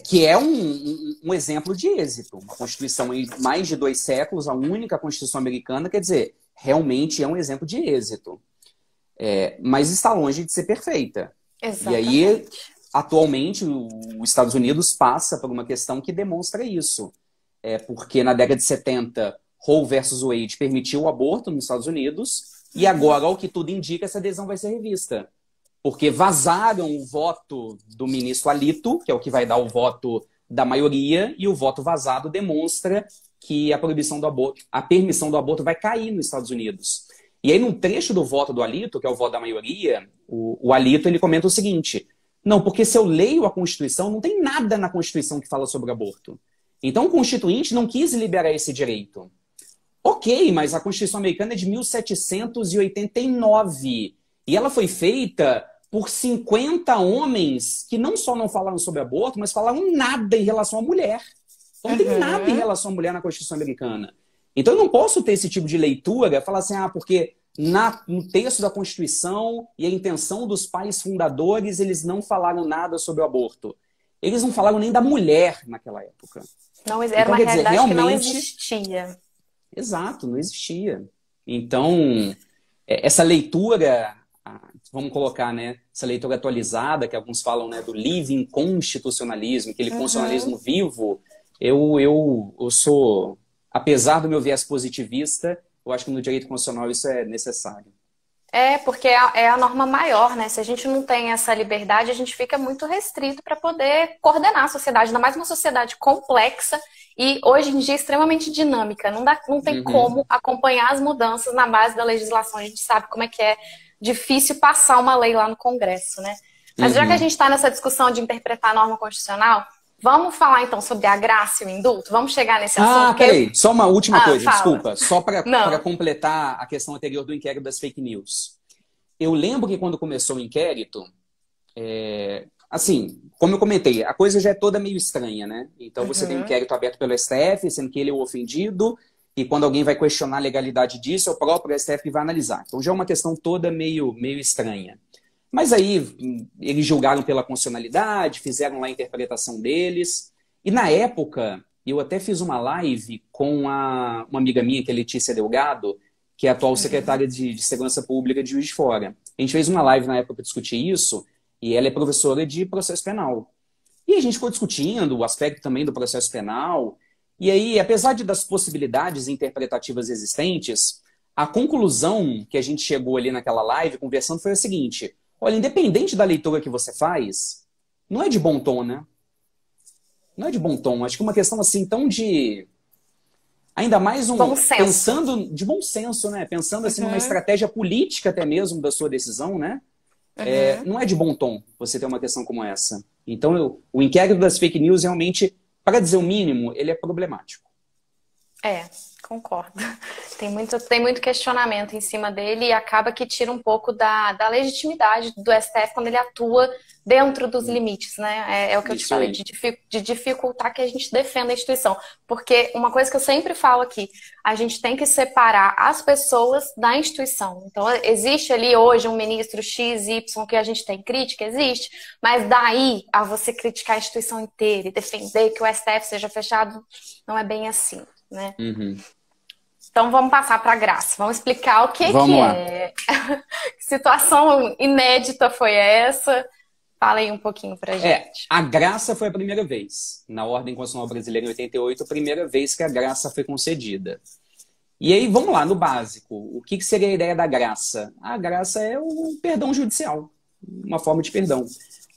que é um exemplo de êxito. Uma Constituição em mais de 2 séculos, a única Constituição americana, quer dizer, realmente é um exemplo de êxito. Mas está longe de ser perfeita. Exatamente. E aí, atualmente, os Estados Unidos passa por uma questão que demonstra isso. Porque na década de 70, Roe versus Wade permitiu o aborto nos Estados Unidos, e agora, ao que tudo indica, essa decisão vai ser revista. Porque vazaram o voto do ministro Alito, que é o que vai dar o voto da maioria, e o voto vazado demonstra que a proibição do aborto, a permissão do aborto vai cair nos Estados Unidos. E aí, num trecho do voto do Alito, que é o voto da maioria, o Alito ele comenta o seguinte: não, porque se eu leio a Constituição, não tem nada na Constituição que fala sobre aborto. Então, o Constituinte não quis liberar esse direito. Ok, mas a Constituição americana é de 1789. E ela foi feita por 50 homens que não só não falaram sobre aborto, mas falaram nada em relação à mulher. Então não tem nada em relação à mulher na Constituição americana. Então eu não posso ter esse tipo de leitura, falar assim, porque no texto da Constituição e a intenção dos pais fundadores, eles não falaram nada sobre o aborto. Eles não falaram nem da mulher naquela época. Não, era então, uma realidade realmente, que não existia. Exato, não existia. Então, essa leitura... vamos colocar, né, essa leitura atualizada, que alguns falam, né, do living constitucionalismo, aquele constitucionalismo vivo, eu sou, apesar do meu viés positivista, eu acho que no direito constitucional isso é necessário. Porque é a norma maior, né? Se a gente não tem essa liberdade, a gente fica muito restrito para poder coordenar a sociedade, ainda mais uma sociedade complexa e hoje em dia extremamente dinâmica. Não tem como acompanhar as mudanças na base da legislação. A gente sabe como é que é difícil passar uma lei lá no Congresso, né? Mas já que a gente está nessa discussão de interpretar a norma constitucional, vamos falar então sobre a graça e o indulto? Vamos chegar nesse assunto? Peraí, só uma última coisa, fala. Desculpa. Só para completar a questão anterior do inquérito das fake news. Eu lembro que quando começou o inquérito, assim, como eu comentei, a coisa já é toda meio estranha, né? Então você tem um inquérito aberto pelo STF, sendo que ele é o ofendido, e quando alguém vai questionar a legalidade disso, é o próprio STF que vai analisar. Então já é uma questão toda meio estranha. Mas aí eles julgaram pela constitucionalidade, fizeram lá a interpretação deles. E na época, eu até fiz uma live com uma amiga minha, que é Letícia Delgado, que é a atual secretária de Segurança Pública de Juiz de Fora. A gente fez uma live na época para discutir isso, e ela é professora de processo penal. E a gente ficou discutindo o aspecto também do processo penal. E aí, apesar das possibilidades interpretativas existentes, a conclusão que a gente chegou ali naquela live, conversando, foi a seguinte: olha, independente da leitura que você faz, não é de bom tom, né? Não é de bom tom. Acho que uma questão assim tão de... Ainda mais bom senso. Pensando de bom senso, né? Pensando assim numa estratégia política até mesmo da sua decisão, né? Não é de bom tom você ter uma questão como essa. Então, o inquérito das fake news realmente, para dizer o mínimo, ele é problemático. Concordo. Tem muito questionamento em cima dele e acaba que tira um pouco da legitimidade do STF quando ele atua dentro dos limites, né? É o que eu te falei, de dificultar que a gente defenda a instituição. Porque uma coisa que eu sempre falo aqui, a gente tem que separar as pessoas da instituição. Então, existe ali hoje um ministro X, Y que a gente tem crítica? Existe. Mas daí a você criticar a instituição inteira e defender que o STF seja fechado, não é bem assim, né? Então vamos passar para a graça. Vamos explicar o que é. Que situação inédita foi essa? Fala aí um pouquinho pra gente. A graça foi a primeira vez. Na Ordem Constitucional Brasileira, em 88, a primeira vez que a graça foi concedida. E aí, vamos lá, no básico. O que seria a ideia da graça? A graça é o perdão judicial. Uma forma de perdão.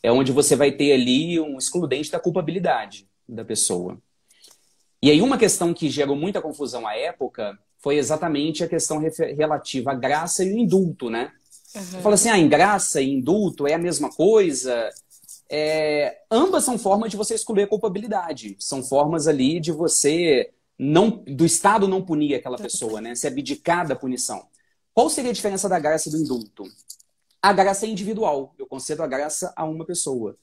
É onde você vai ter ali um excludente da culpabilidade da pessoa. E aí, uma questão que gerou muita confusão à época foi exatamente a questão relativa à graça e o indulto, né? Você fala assim, em graça e indulto é a mesma coisa? ambas são formas de você excluir a culpabilidade. São formas ali de você do Estado não punir aquela pessoa, né? Se abdicar da punição. Qual seria a diferença da graça e do indulto? A graça é individual. Eu concedo a graça a uma pessoa.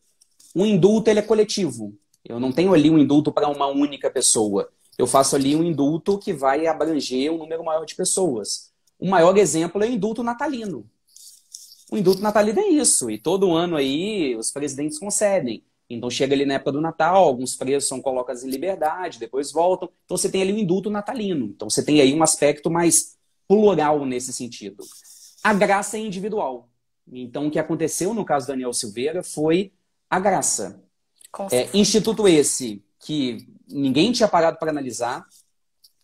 O indulto, ele é coletivo. Eu não tenho ali um indulto para uma única pessoa. Eu faço ali um indulto que vai abranger um número maior de pessoas. O maior exemplo é o indulto natalino. O indulto natalino é isso. E todo ano aí os presidentes concedem. Então chega ali na época do Natal, alguns presos são colocados em liberdade, depois voltam. Então você tem ali o indulto natalino. Então você tem aí um aspecto mais plural nesse sentido. A graça é individual. Então o que aconteceu no caso do Daniel Silveira foi a graça. Instituto esse que ninguém tinha parado para analisar.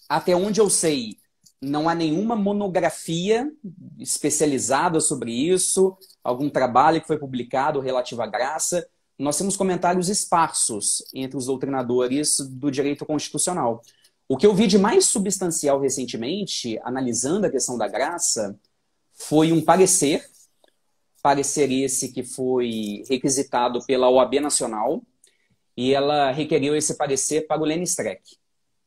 Até onde eu sei, não há nenhuma monografia especializada sobre isso, algum trabalho que foi publicado relativo à graça. Nós temos comentários esparsos entre os doutrinadores do direito constitucional. O que eu vi de mais substancial recentemente, analisando a questão da graça, foi um parecer esse que foi requisitado pela OAB Nacional, e ela requeriu esse parecer para o Lênin Streck,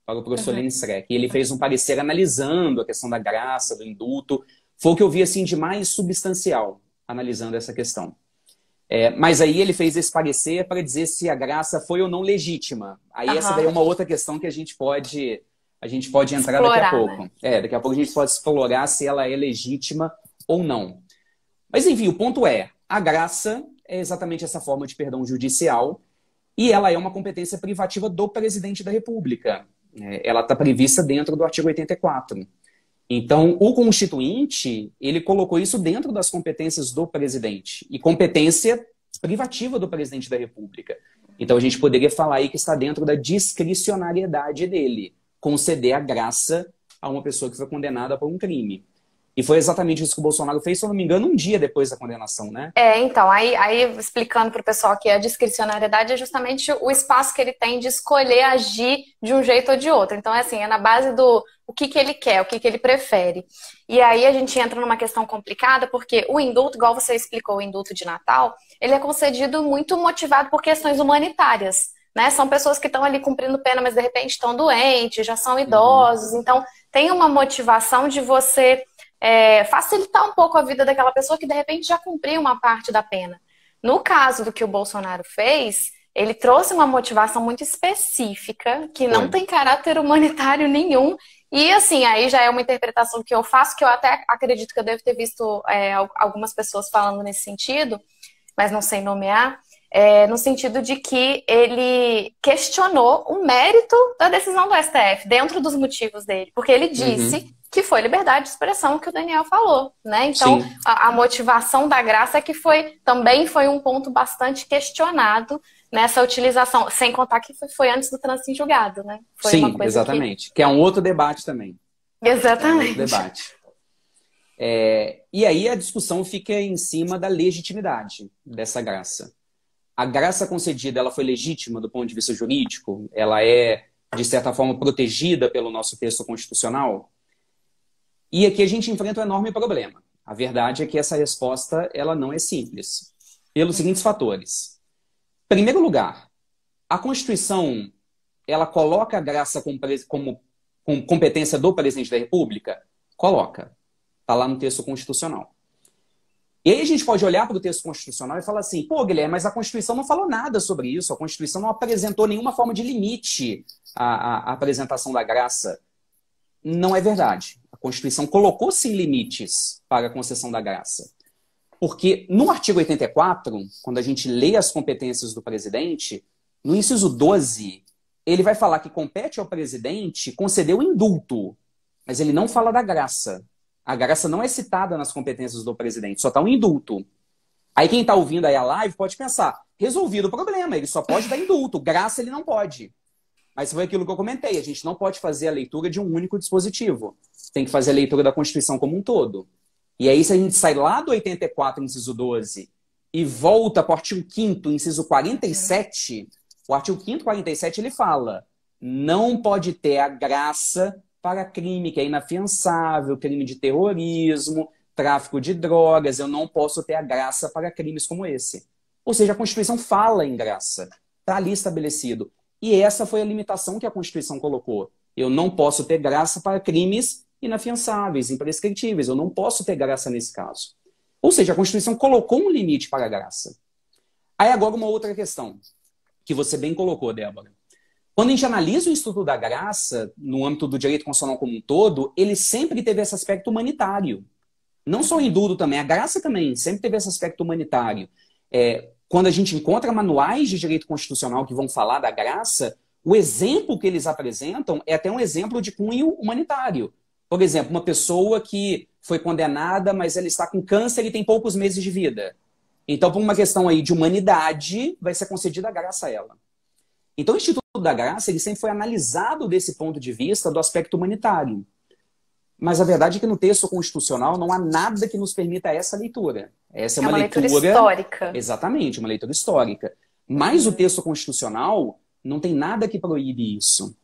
para o professor Lênin Streck. E ele fez um parecer analisando a questão da graça, do indulto. Foi o que eu vi assim, de mais substancial, analisando essa questão. Mas aí ele fez esse parecer para dizer se a graça foi ou não legítima. Aí essa daí é uma outra questão que a gente pode entrar daqui a pouco. Né? Daqui a pouco a gente pode explorar se ela é legítima ou não. Mas enfim, o ponto é, a graça é exatamente essa forma de perdão judicial e ela é uma competência privativa do presidente da República. Ela está prevista dentro do artigo 84. Então, o Constituinte, ele colocou isso dentro das competências do presidente. E competência privativa do presidente da República. Então, a gente poderia falar aí que está dentro da discricionariedade dele. Conceder a graça a uma pessoa que foi condenada por um crime. E foi exatamente isso que o Bolsonaro fez, se eu não me engano, um dia depois da condenação, né? Então, aí explicando para o pessoal que a discricionariedade é justamente o espaço que ele tem de escolher agir de um jeito ou de outro. Então, é na base do o que ele quer, o que ele prefere. E aí a gente entra numa questão complicada, porque o indulto, igual você explicou, o indulto de Natal, ele é concedido muito motivado por questões humanitárias, né? São pessoas que estão ali cumprindo pena, mas de repente estão doentes, já são idosos. Então, tem uma motivação de você facilitar um pouco a vida daquela pessoa que de repente já cumpriu uma parte da pena. No caso do que o Bolsonaro fez, ele trouxe uma motivação muito específica, que não tem caráter humanitário nenhum. E assim, aí já é uma interpretação que eu faço, que eu até acredito que eu devo ter visto algumas pessoas falando nesse sentido, mas não sei nomear, no sentido de que ele questionou o mérito da decisão do STF, dentro dos motivos dele, porque ele disse que foi liberdade de expressão que o Daniel falou, né? Então, a motivação da graça é que também foi um ponto bastante questionado nessa utilização, sem contar que foi antes do trânsito em julgado, né? Foi uma coisa exatamente. Que é um outro debate também. Exatamente. É um outro debate. E aí a discussão fica em cima da legitimidade dessa graça. A graça concedida, ela foi legítima do ponto de vista jurídico? Ela é, de certa forma, protegida pelo nosso texto constitucional? E aqui a gente enfrenta um enorme problema. A verdade é que essa resposta ela não é simples. Pelos seguintes fatores. Em primeiro lugar, a Constituição ela coloca a graça como competência do presidente da República? Coloca. Está lá no texto constitucional. E aí a gente pode olhar para o texto constitucional e falar assim, pô, Guilherme, mas a Constituição não falou nada sobre isso. A Constituição não apresentou nenhuma forma de limite à apresentação da graça. Não é verdade. A Constituição colocou sim limites para a concessão da graça. Porque no artigo 84, quando a gente lê as competências do presidente, no inciso 12, ele vai falar que compete ao presidente conceder o indulto, mas ele não fala da graça. A graça não é citada nas competências do presidente, só está um indulto. Aí quem está ouvindo aí a live pode pensar, resolvido o problema, ele só pode dar indulto, graça ele não pode. Mas foi aquilo que eu comentei, a gente não pode fazer a leitura de um único dispositivo. Tem que fazer a leitura da Constituição como um todo. E aí se a gente sai lá do 84, inciso 12, e volta para o artigo 5º, inciso 47, o artigo 5º, 47, ele fala, não pode ter a graça para crime que é inafiançável, crime de terrorismo, tráfico de drogas, eu não posso ter a graça para crimes como esse. Ou seja, a Constituição fala em graça. Está ali estabelecido. E essa foi a limitação que a Constituição colocou. Eu não posso ter graça para crimes inafiançáveis, imprescritíveis. Eu não posso ter graça nesse caso. Ou seja, a Constituição colocou um limite para a graça. Aí agora uma outra questão, que você bem colocou, Débora. Quando a gente analisa o Instituto da Graça, no âmbito do direito constitucional como um todo, ele sempre teve esse aspecto humanitário. Não só o indulto também, a graça também sempre teve esse aspecto humanitário. Quando a gente encontra manuais de direito constitucional que vão falar da graça, o exemplo que eles apresentam é até um exemplo de cunho humanitário. Por exemplo, uma pessoa que foi condenada, mas ela está com câncer e tem poucos meses de vida. Então, por uma questão aí de humanidade, vai ser concedida a graça a ela. Então, o Instituto da Graça ele sempre foi analisado desse ponto de vista do aspecto humanitário. Mas a verdade é que no texto constitucional não há nada que nos permita essa leitura. Essa é uma leitura histórica. Exatamente, uma leitura histórica. Mas o texto constitucional não tem nada que proíbe isso.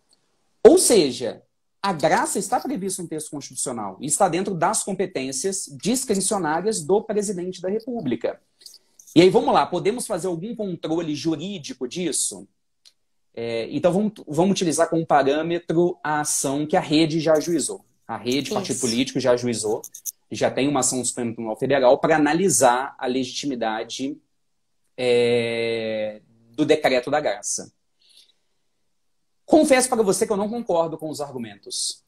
Ou seja, a graça está prevista no texto constitucional e está dentro das competências discricionárias do presidente da República. E aí, vamos lá, podemos fazer algum controle jurídico disso? Então, vamos utilizar como parâmetro a ação que a rede já ajuizou. A rede, partido político, já ajuizou, já tem uma ação do Supremo Tribunal Federal para analisar a legitimidade do decreto da graça. Confesso para você que eu não concordo com os argumentos.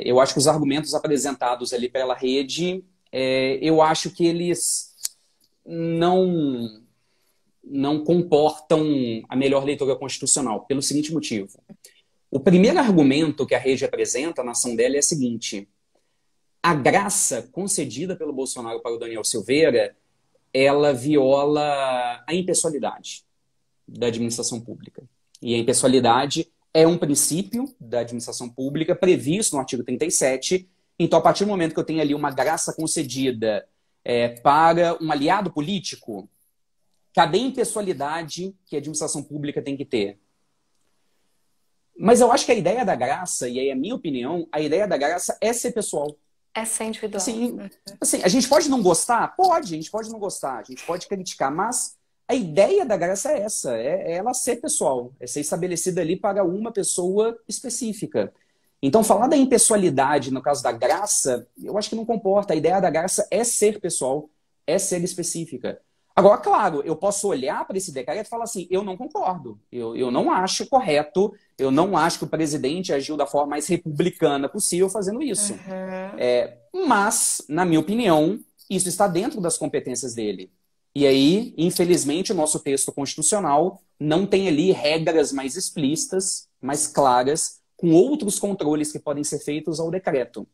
Eu acho que os argumentos apresentados ali pela rede, eu acho que eles não comportam a melhor leitura constitucional, pelo seguinte motivo. O primeiro argumento que a rede apresenta na ação dela é o seguinte: a graça concedida pelo Bolsonaro para o Daniel Silveira, ela viola a impessoalidade da administração pública. E a impessoalidade é um princípio da administração pública previsto no artigo 37. Então, a partir do momento que eu tenho ali uma graça concedida para um aliado político, cadê a impessoalidade que a administração pública tem que ter? Mas eu acho que a ideia da graça, e aí é a minha opinião, a ideia da graça é ser pessoal. É ser individual. Assim, a gente pode não gostar? Pode, a gente pode não gostar, a gente pode criticar, mas a ideia da graça é essa, é ela ser pessoal, é ser estabelecida ali para uma pessoa específica. Então, falar da impessoalidade no caso da graça, eu acho que não comporta. A ideia da graça é ser pessoal, é ser específica. Agora, claro, eu posso olhar para esse decreto e falar assim, eu não concordo, eu não acho correto, eu não acho que o presidente agiu da forma mais republicana possível fazendo isso. Mas, na minha opinião, isso está dentro das competências dele. E aí, infelizmente, o nosso texto constitucional não tem ali regras mais explícitas, mais claras, com outros controles que podem ser feitos ao decreto.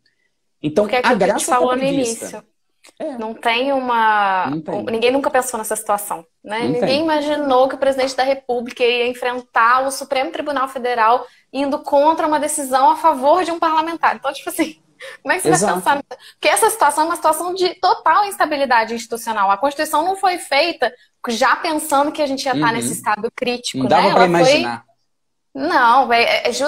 Então, a graça está prevista. Não tem uma... Ninguém nunca pensou nessa situação, né? Ninguém imaginou que o presidente da República ia enfrentar o Supremo Tribunal Federal indo contra uma decisão a favor de um parlamentar. Então, tipo assim, como é que você vai pensar? Porque essa situação é uma situação de total instabilidade institucional. A Constituição não foi feita já pensando que a gente ia estar nesse estado crítico, não dava para imaginar. Não,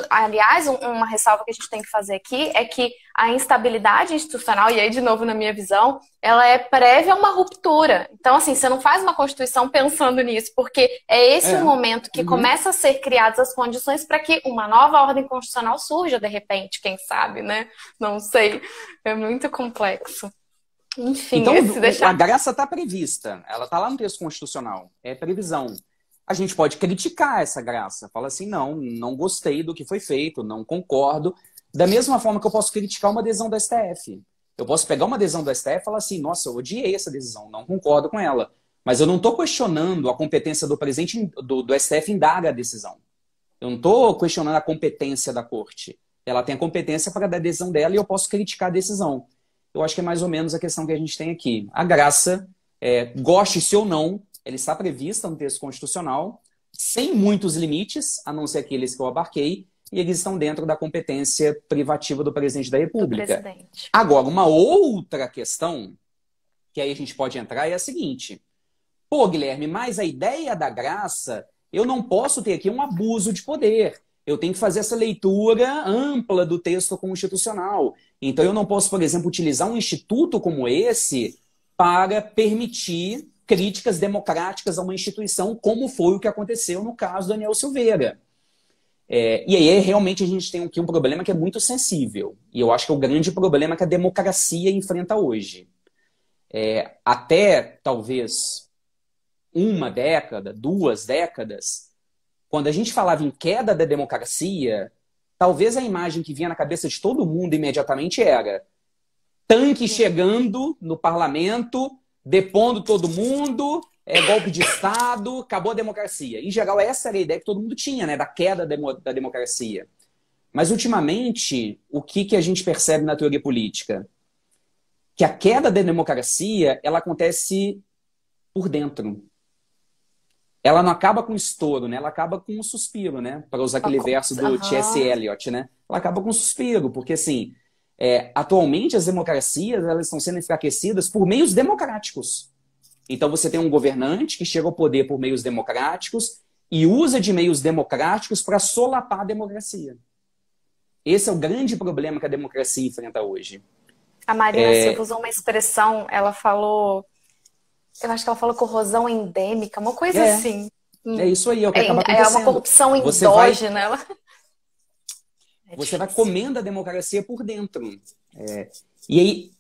aliás, uma ressalva que a gente tem que fazer aqui é que a instabilidade institucional, e aí de novo na minha visão, ela é prévia a uma ruptura. Então, assim, você não faz uma Constituição pensando nisso, porque é esse o momento que começa a ser criadas as condições para que uma nova ordem constitucional surja de repente, quem sabe, né? Não sei, é muito complexo. Enfim, então, a graça está prevista, ela está lá no texto constitucional, é previsão. A gente pode criticar essa graça. Fala assim, não gostei do que foi feito, não concordo. Da mesma forma que eu posso criticar uma decisão do STF. Eu posso pegar uma decisão do STF e falar assim, nossa, eu odiei essa decisão, não concordo com ela. Mas eu não estou questionando a competência do presidente do STF em dar a decisão. Eu não estou questionando a competência da corte. Ela tem a competência para dar a decisão dela e eu posso criticar a decisão. Eu acho que é mais ou menos a questão que a gente tem aqui. A graça, goste-se ou não, ela está prevista no texto constitucional, sem muitos limites, a não ser aqueles que eu abarquei, e eles estão dentro da competência privativa do presidente da República. Agora, uma outra questão, que aí a gente pode entrar, é a seguinte. Pô, Guilherme, mas a ideia da graça, eu não posso ter aqui um abuso de poder. Eu tenho que fazer essa leitura ampla do texto constitucional. Então, eu não posso, por exemplo, utilizar um instituto como esse para permitir críticas democráticas a uma instituição, como foi o que aconteceu no caso do Daniel Silveira. E aí, realmente, a gente tem aqui um problema que é muito sensível. E eu acho que é o grande problema que a democracia enfrenta hoje. Até, talvez, uma década, 2 décadas, quando a gente falava em queda da democracia, talvez a imagem que vinha na cabeça de todo mundo imediatamente era tanque chegando no parlamento, depondo todo mundo, golpe de Estado, acabou a democracia. Em geral, essa era a ideia que todo mundo tinha, né, da queda da democracia. Mas, ultimamente, o que a gente percebe na teoria política? Que a queda da democracia, ela acontece por dentro. Ela não acaba com estouro, né? Ela acaba com um suspiro, né? Para usar aquele verso do T.S. Eliot, né? Ela acaba com um suspiro, porque, assim, atualmente as democracias elas estão sendo enfraquecidas por meios democráticos. Então você tem um governante que chega ao poder por meios democráticos e usa de meios democráticos para solapar a democracia. Esse é o grande problema que a democracia enfrenta hoje. A Marina Silva usou uma expressão, ela falou, eu acho que ela falou corrosão endêmica, uma coisa assim. É isso aí, é o que acaba acontecendo. É uma corrupção endógena. Você vai comendo a democracia por dentro. E aí,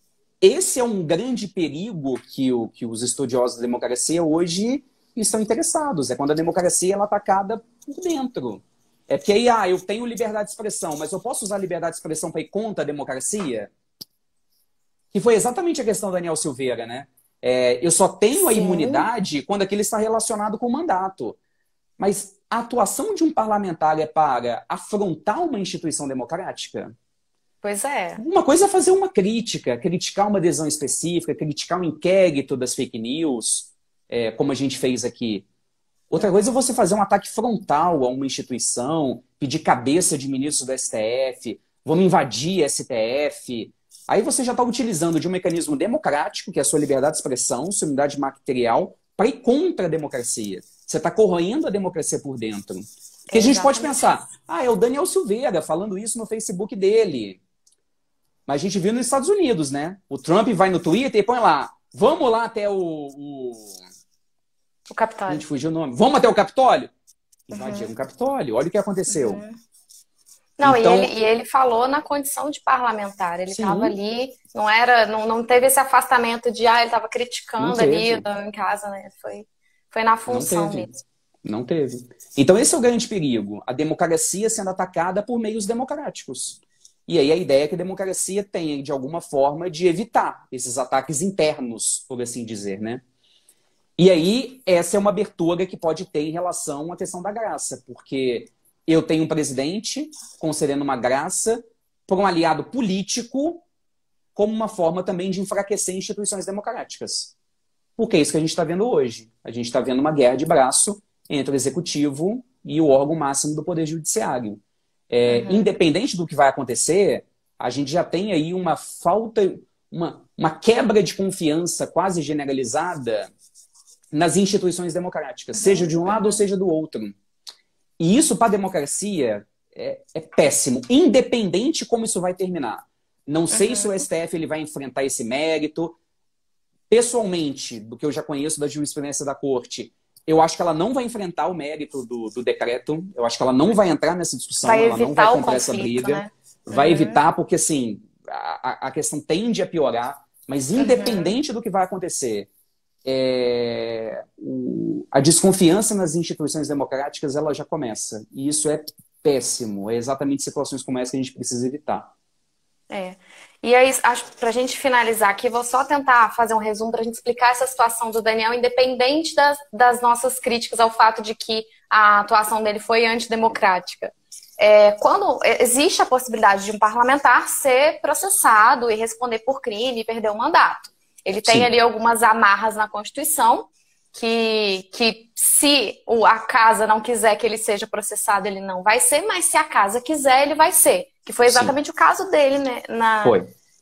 esse é um grande perigo que os estudiosos da democracia hoje estão interessados. É quando a democracia ela é atacada por dentro. Porque aí, eu tenho liberdade de expressão, mas eu posso usar a liberdade de expressão para ir contra a democracia? Que foi exatamente a questão do Daniel Silveira, né? Eu só tenho a imunidade quando aquilo está relacionado com o mandato. Mas a atuação de um parlamentar é para afrontar uma instituição democrática? Pois é. Uma coisa é fazer uma crítica, criticar uma adesão específica, criticar um inquérito das fake news, como a gente fez aqui. Outra coisa é você fazer um ataque frontal a uma instituição, pedir cabeça de ministros do STF, vamos invadir STF. Aí você já está utilizando de um mecanismo democrático, que é a sua liberdade de expressão, sua unidade material, para ir contra a democracia. Você está corroendo a democracia por dentro. Porque a gente pode pensar, é o Daniel Silveira falando isso no Facebook dele. Mas a gente viu nos Estados Unidos, né? O Trump vai no Twitter e põe lá, vamos lá até o Capitólio. A gente fugiu o nome. Vamos até o Capitólio? Invadiram o Capitólio. Olha o que aconteceu. Não, então... e ele falou na condição de parlamentar. Ele estava ali, não teve esse afastamento de, ele estava criticando ali em casa, né? Foi na função mesmo. Não teve. Então esse é o grande perigo. A democracia sendo atacada por meios democráticos. E aí a ideia é que a democracia tenha, de alguma forma, de evitar esses ataques internos, por assim dizer, né? E aí essa é uma abertura que pode ter em relação à questão da graça, porque eu tenho um presidente concedendo uma graça por um aliado político como uma forma também de enfraquecer instituições democráticas. Porque é isso que a gente está vendo hoje. A gente está vendo uma guerra de braço entre o executivo e o órgão máximo do poder judiciário. Independente do que vai acontecer, a gente já tem aí uma falta, uma quebra de confiança quase generalizada nas instituições democráticas, seja de um lado ou seja do outro. E isso, para a democracia, é péssimo, independente como isso vai terminar. Não sei se o STF ele vai enfrentar esse mérito. Pessoalmente, do que eu já conheço da jurisprudência da Corte, eu acho que ela não vai enfrentar o mérito do decreto. Eu acho que ela não vai entrar nessa discussão, ela não vai comprar essa briga. Né? Vai evitar, porque assim, a questão tende a piorar, mas independente do que vai acontecer, a desconfiança nas instituições democráticas ela já começa. E isso é péssimo. É exatamente situações como essa que a gente precisa evitar. E aí, acho que para a gente finalizar aqui, vou só tentar fazer um resumo para a gente explicar essa situação do Daniel, independente das nossas críticas ao fato de que a atuação dele foi antidemocrática. Quando existe a possibilidade de um parlamentar ser processado e responder por crime e perder o mandato. Ele tem ali algumas amarras na Constituição que se a casa não quiser que ele seja processado, ele não vai ser, mas se a casa quiser, ele vai ser. Que foi exatamente o caso dele, né,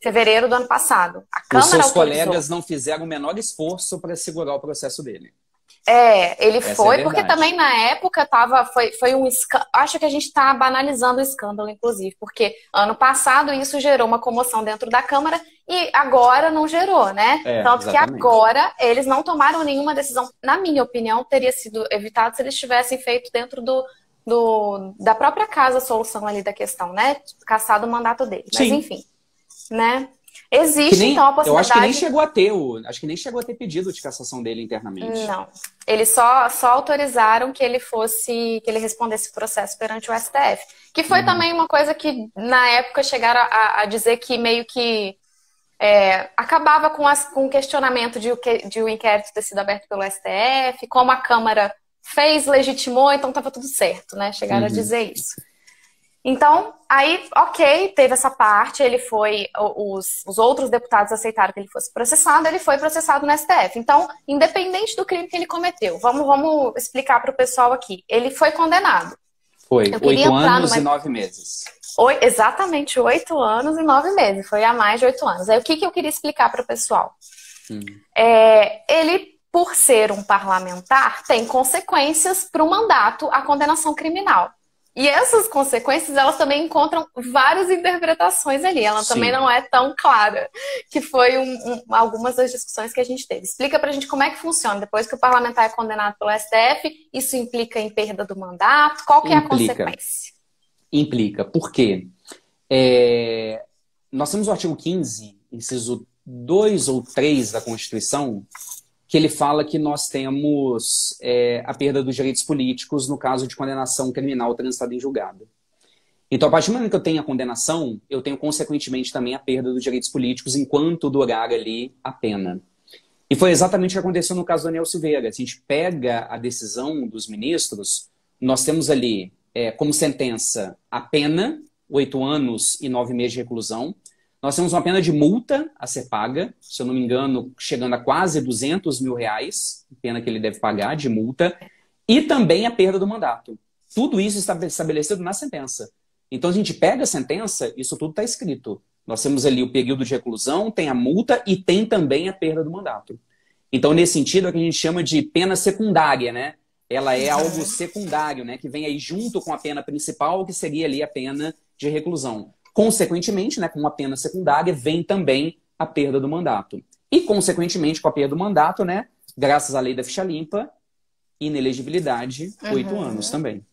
fevereiro do ano passado. A Câmara Os seus autorizou. colegas não fizeram o menor esforço para segurar o processo dele. Ele foi, porque também na época foi um escândalo. Acho que a gente está banalizando o escândalo, inclusive, porque ano passado isso gerou uma comoção dentro da Câmara e agora não gerou, né? Tanto que Exatamente. agora eles não tomaram nenhuma decisão, na minha opinião, teria sido evitado se eles tivessem feito dentro da própria casa a solução ali da questão, né? Cassado o mandato dele. Mas Sim. enfim, né? Existe, então, a Eu acho que nem possibilidade... chegou a ter acho que nem chegou a ter pedido de cassação dele internamente. Não. Eles só autorizaram que ele respondesse o processo perante o STF. Que foi também uma coisa que, na época, chegaram a dizer que meio que acabava com o questionamento de o inquérito ter sido aberto pelo STF, como a Câmara fez, legitimou, então estava tudo certo, né? Chegaram a dizer isso. Então, aí, ok, teve essa parte, os outros deputados aceitaram que ele fosse processado, ele foi processado no STF. Então, independente do crime que ele cometeu, vamos explicar para o pessoal aqui. Ele foi condenado. Foi, 8 anos e 9 meses. Exatamente, 8 anos e 9 meses. Foi há mais de 8 anos. Aí, o que eu queria explicar para o pessoal? Ele, por ser um parlamentar, tem consequências para o mandato, a condenação criminal. E essas consequências, elas também encontram várias interpretações ali. Ela também não é tão clara, que foi algumas das discussões que a gente teve. Explica pra gente como é que funciona. Depois que o parlamentar é condenado pelo STF, isso implica em perda do mandato? Qual que é a consequência? Implica. Por quê? Nós temos o artigo 15, inciso 2 ou 3 da Constituição, que ele fala que nós temos a perda dos direitos políticos no caso de condenação criminal transitada em julgado. Então, a partir do momento que eu tenho a condenação, eu tenho, consequentemente, também a perda dos direitos políticos enquanto durar ali a pena. E foi exatamente o que aconteceu no caso do Daniel Silveira. Se a gente pega a decisão dos ministros, nós temos ali, como sentença, a pena, 8 anos e 9 meses de reclusão. Nós temos uma pena de multa a ser paga, se eu não me engano, chegando a quase R$200 mil, pena que ele deve pagar de multa, e também a perda do mandato. Tudo isso está estabelecido na sentença. Então, a gente pega a sentença, isso tudo está escrito. Nós temos ali o período de reclusão, tem a multa e tem também a perda do mandato. Então, nesse sentido, é o que a gente chama de pena secundária, né? Ela é algo secundário, né? Que vem aí junto com a pena principal, que seria ali a pena de reclusão. Consequentemente, né, com uma pena secundária, vem também a perda do mandato. E, consequentemente, com a perda do mandato, né, graças à lei da ficha limpa, inelegibilidade, 8 anos também.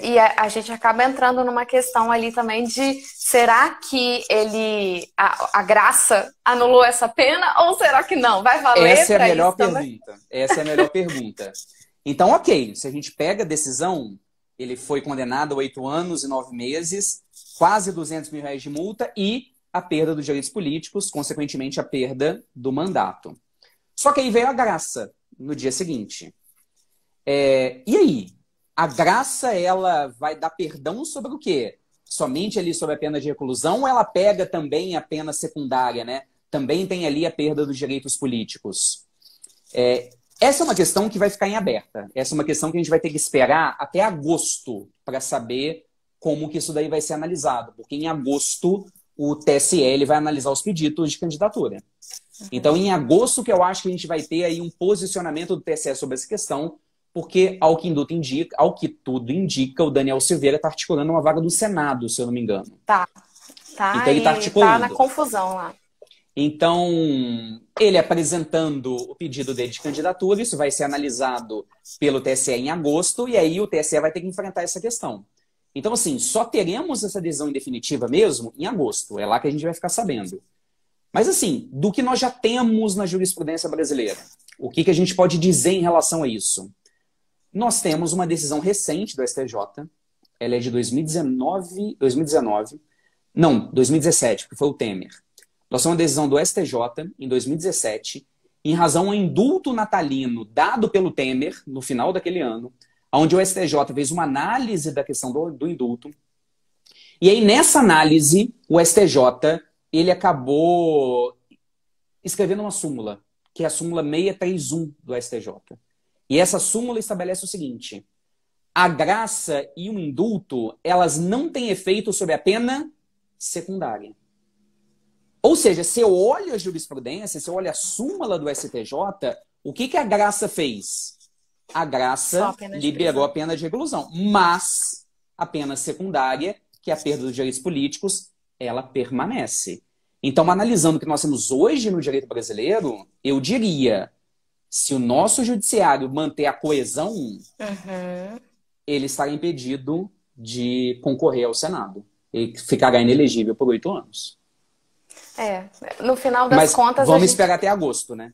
E a gente acaba entrando numa questão ali também de será que a graça anulou essa pena ou será que não? Vai valer? Essa é a melhor pergunta. Também? Essa é a melhor pergunta. Então, ok, se a gente pega a decisão, ele foi condenado a 8 anos e 9 meses, quase R$200 mil de multa e a perda dos direitos políticos, consequentemente a perda do mandato. Só que aí veio a graça no dia seguinte. E aí? A graça, ela vai dar perdão sobre o quê? Somente ali sobre a pena de reclusão ou ela pega também a pena secundária, né? Também tem ali a perda dos direitos políticos. Essa é uma questão que vai ficar em aberta. Essa é uma questão que a gente vai ter que esperar até agosto para saber como que isso daí vai ser analisado. Porque em agosto o TSE ele vai analisar os pedidos de candidatura. Então, em agosto que eu acho que a gente vai ter aí um posicionamento do TSE sobre essa questão, porque, ao que tudo indica, o Daniel Silveira está articulando uma vaga do Senado, se eu não me engano. Tá. Então, ele está articulando. Tá na confusão lá. Então, ele apresentando o pedido dele de candidatura, isso vai ser analisado pelo TSE em agosto, e aí o TSE vai ter que enfrentar essa questão. Então, assim, só teremos essa decisão definitiva mesmo em agosto. É lá que a gente vai ficar sabendo. Mas, assim, do que nós já temos na jurisprudência brasileira, o que a gente pode dizer em relação a isso? Nós temos uma decisão recente do STJ, ela é de 2019, não, 2017, que foi o Temer. Nós temos uma decisão do STJ em 2017, em razão ao indulto natalino dado pelo Temer no final daquele ano, onde o STJ fez uma análise da questão do indulto. E aí, nessa análise, o STJ ele acabou escrevendo uma súmula, que é a súmula 631 do STJ. E essa súmula estabelece o seguinte: a graça e o indulto, elas não têm efeito sobre a pena secundária. Ou seja, se eu olho a jurisprudência, se eu olho a súmula do STJ, o que a graça fez? A graça liberou a pena de reclusão. Mas a pena secundária, que é a perda dos direitos políticos, ela permanece. Então, analisando o que nós temos hoje no direito brasileiro, eu diria, se o nosso judiciário manter a coesão, ele estará impedido de concorrer ao Senado e ficará inelegível por 8 anos. No final das Mas contas... vamos esperar até agosto, né?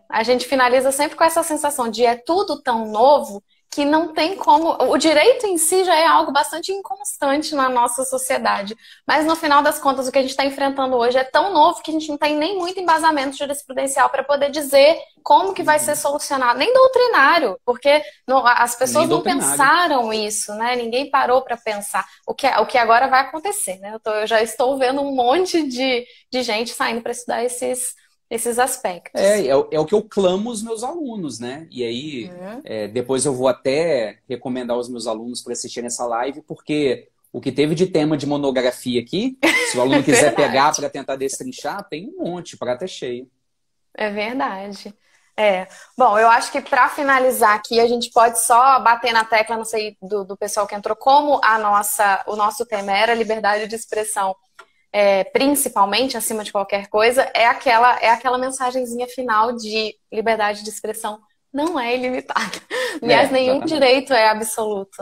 A gente finaliza sempre com essa sensação de é tudo tão novo que não tem como... O direito em si já é algo bastante inconstante na nossa sociedade. Mas no final das contas, o que a gente está enfrentando hoje é tão novo que a gente não tem nem muito embasamento jurisprudencial para poder dizer como que vai ser solucionado. Nem doutrinário, porque as pessoas não pensaram isso, né? Ninguém parou para pensar. O que agora vai acontecer, né? Eu já estou vendo um monte de gente saindo para estudar esses aspectos. É o que eu clamo os meus alunos, né? E aí, depois eu vou até recomendar aos meus alunos para assistirem essa live, porque o que teve de tema de monografia aqui, se o aluno quiser pegar para tentar destrinchar, tem um monte, prato é cheio. É verdade. Bom, eu acho que para finalizar aqui, a gente pode só bater na tecla, não sei, do pessoal que entrou, como o nosso tema era liberdade de expressão. Principalmente, acima de qualquer coisa, é aquela mensagenzinha final de liberdade de expressão não é ilimitada. Aliás, nenhum direito é absoluto,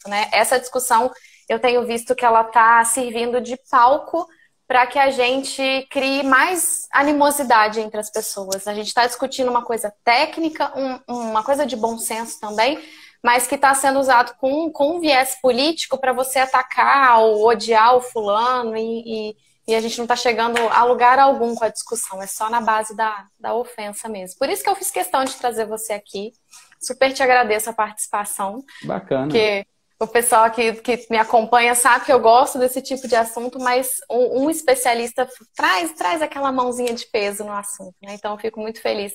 né? Essa discussão, eu tenho visto que ela está servindo de palco para que a gente crie mais animosidade entre as pessoas. A gente está discutindo uma coisa técnica, uma coisa de bom senso também, mas que está sendo usado com um viés político para você atacar ou odiar o fulano e a gente não está chegando a lugar algum com a discussão, é só na base da ofensa mesmo. Por isso que eu fiz questão de trazer você aqui. Super te agradeço a participação. Bacana. Porque o pessoal que me acompanha sabe que eu gosto desse tipo de assunto, mas um especialista traz aquela mãozinha de peso no assunto, né? Então eu fico muito feliz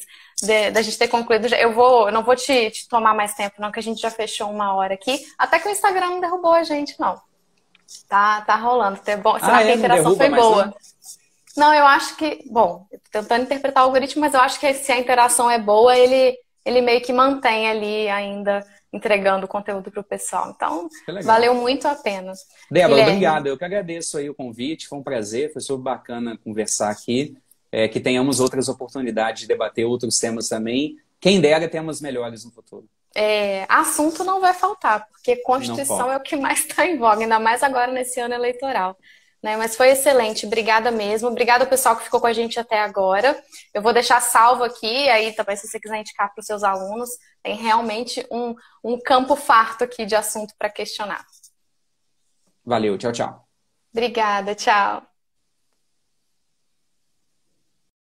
da gente ter concluído. Eu não vou te tomar mais tempo, não, que a gente já fechou 1 hora aqui. Até que o Instagram não derrubou a gente, não. Tá rolando. Será que a interação foi boa? Não, eu acho que... Bom, eu tô tentando interpretar o algoritmo, mas eu acho que se a interação é boa, ele meio que mantém ali ainda entregando o conteúdo para o pessoal. Então, valeu muito a pena. Débora, obrigado. Eu que agradeço aí o convite. Foi um prazer, foi super bacana conversar aqui. Que tenhamos outras oportunidades de debater outros temas também. Quem dera, temas melhores no futuro. Assunto não vai faltar, porque Constituição é o que mais está em voga, ainda mais agora nesse ano eleitoral. Né? Mas foi excelente, obrigada mesmo. Obrigada ao pessoal que ficou com a gente até agora. Eu vou deixar salvo aqui, aí também se você quiser indicar para os seus alunos, tem realmente um campo farto aqui de assunto para questionar. Valeu, tchau, tchau. Obrigada, tchau.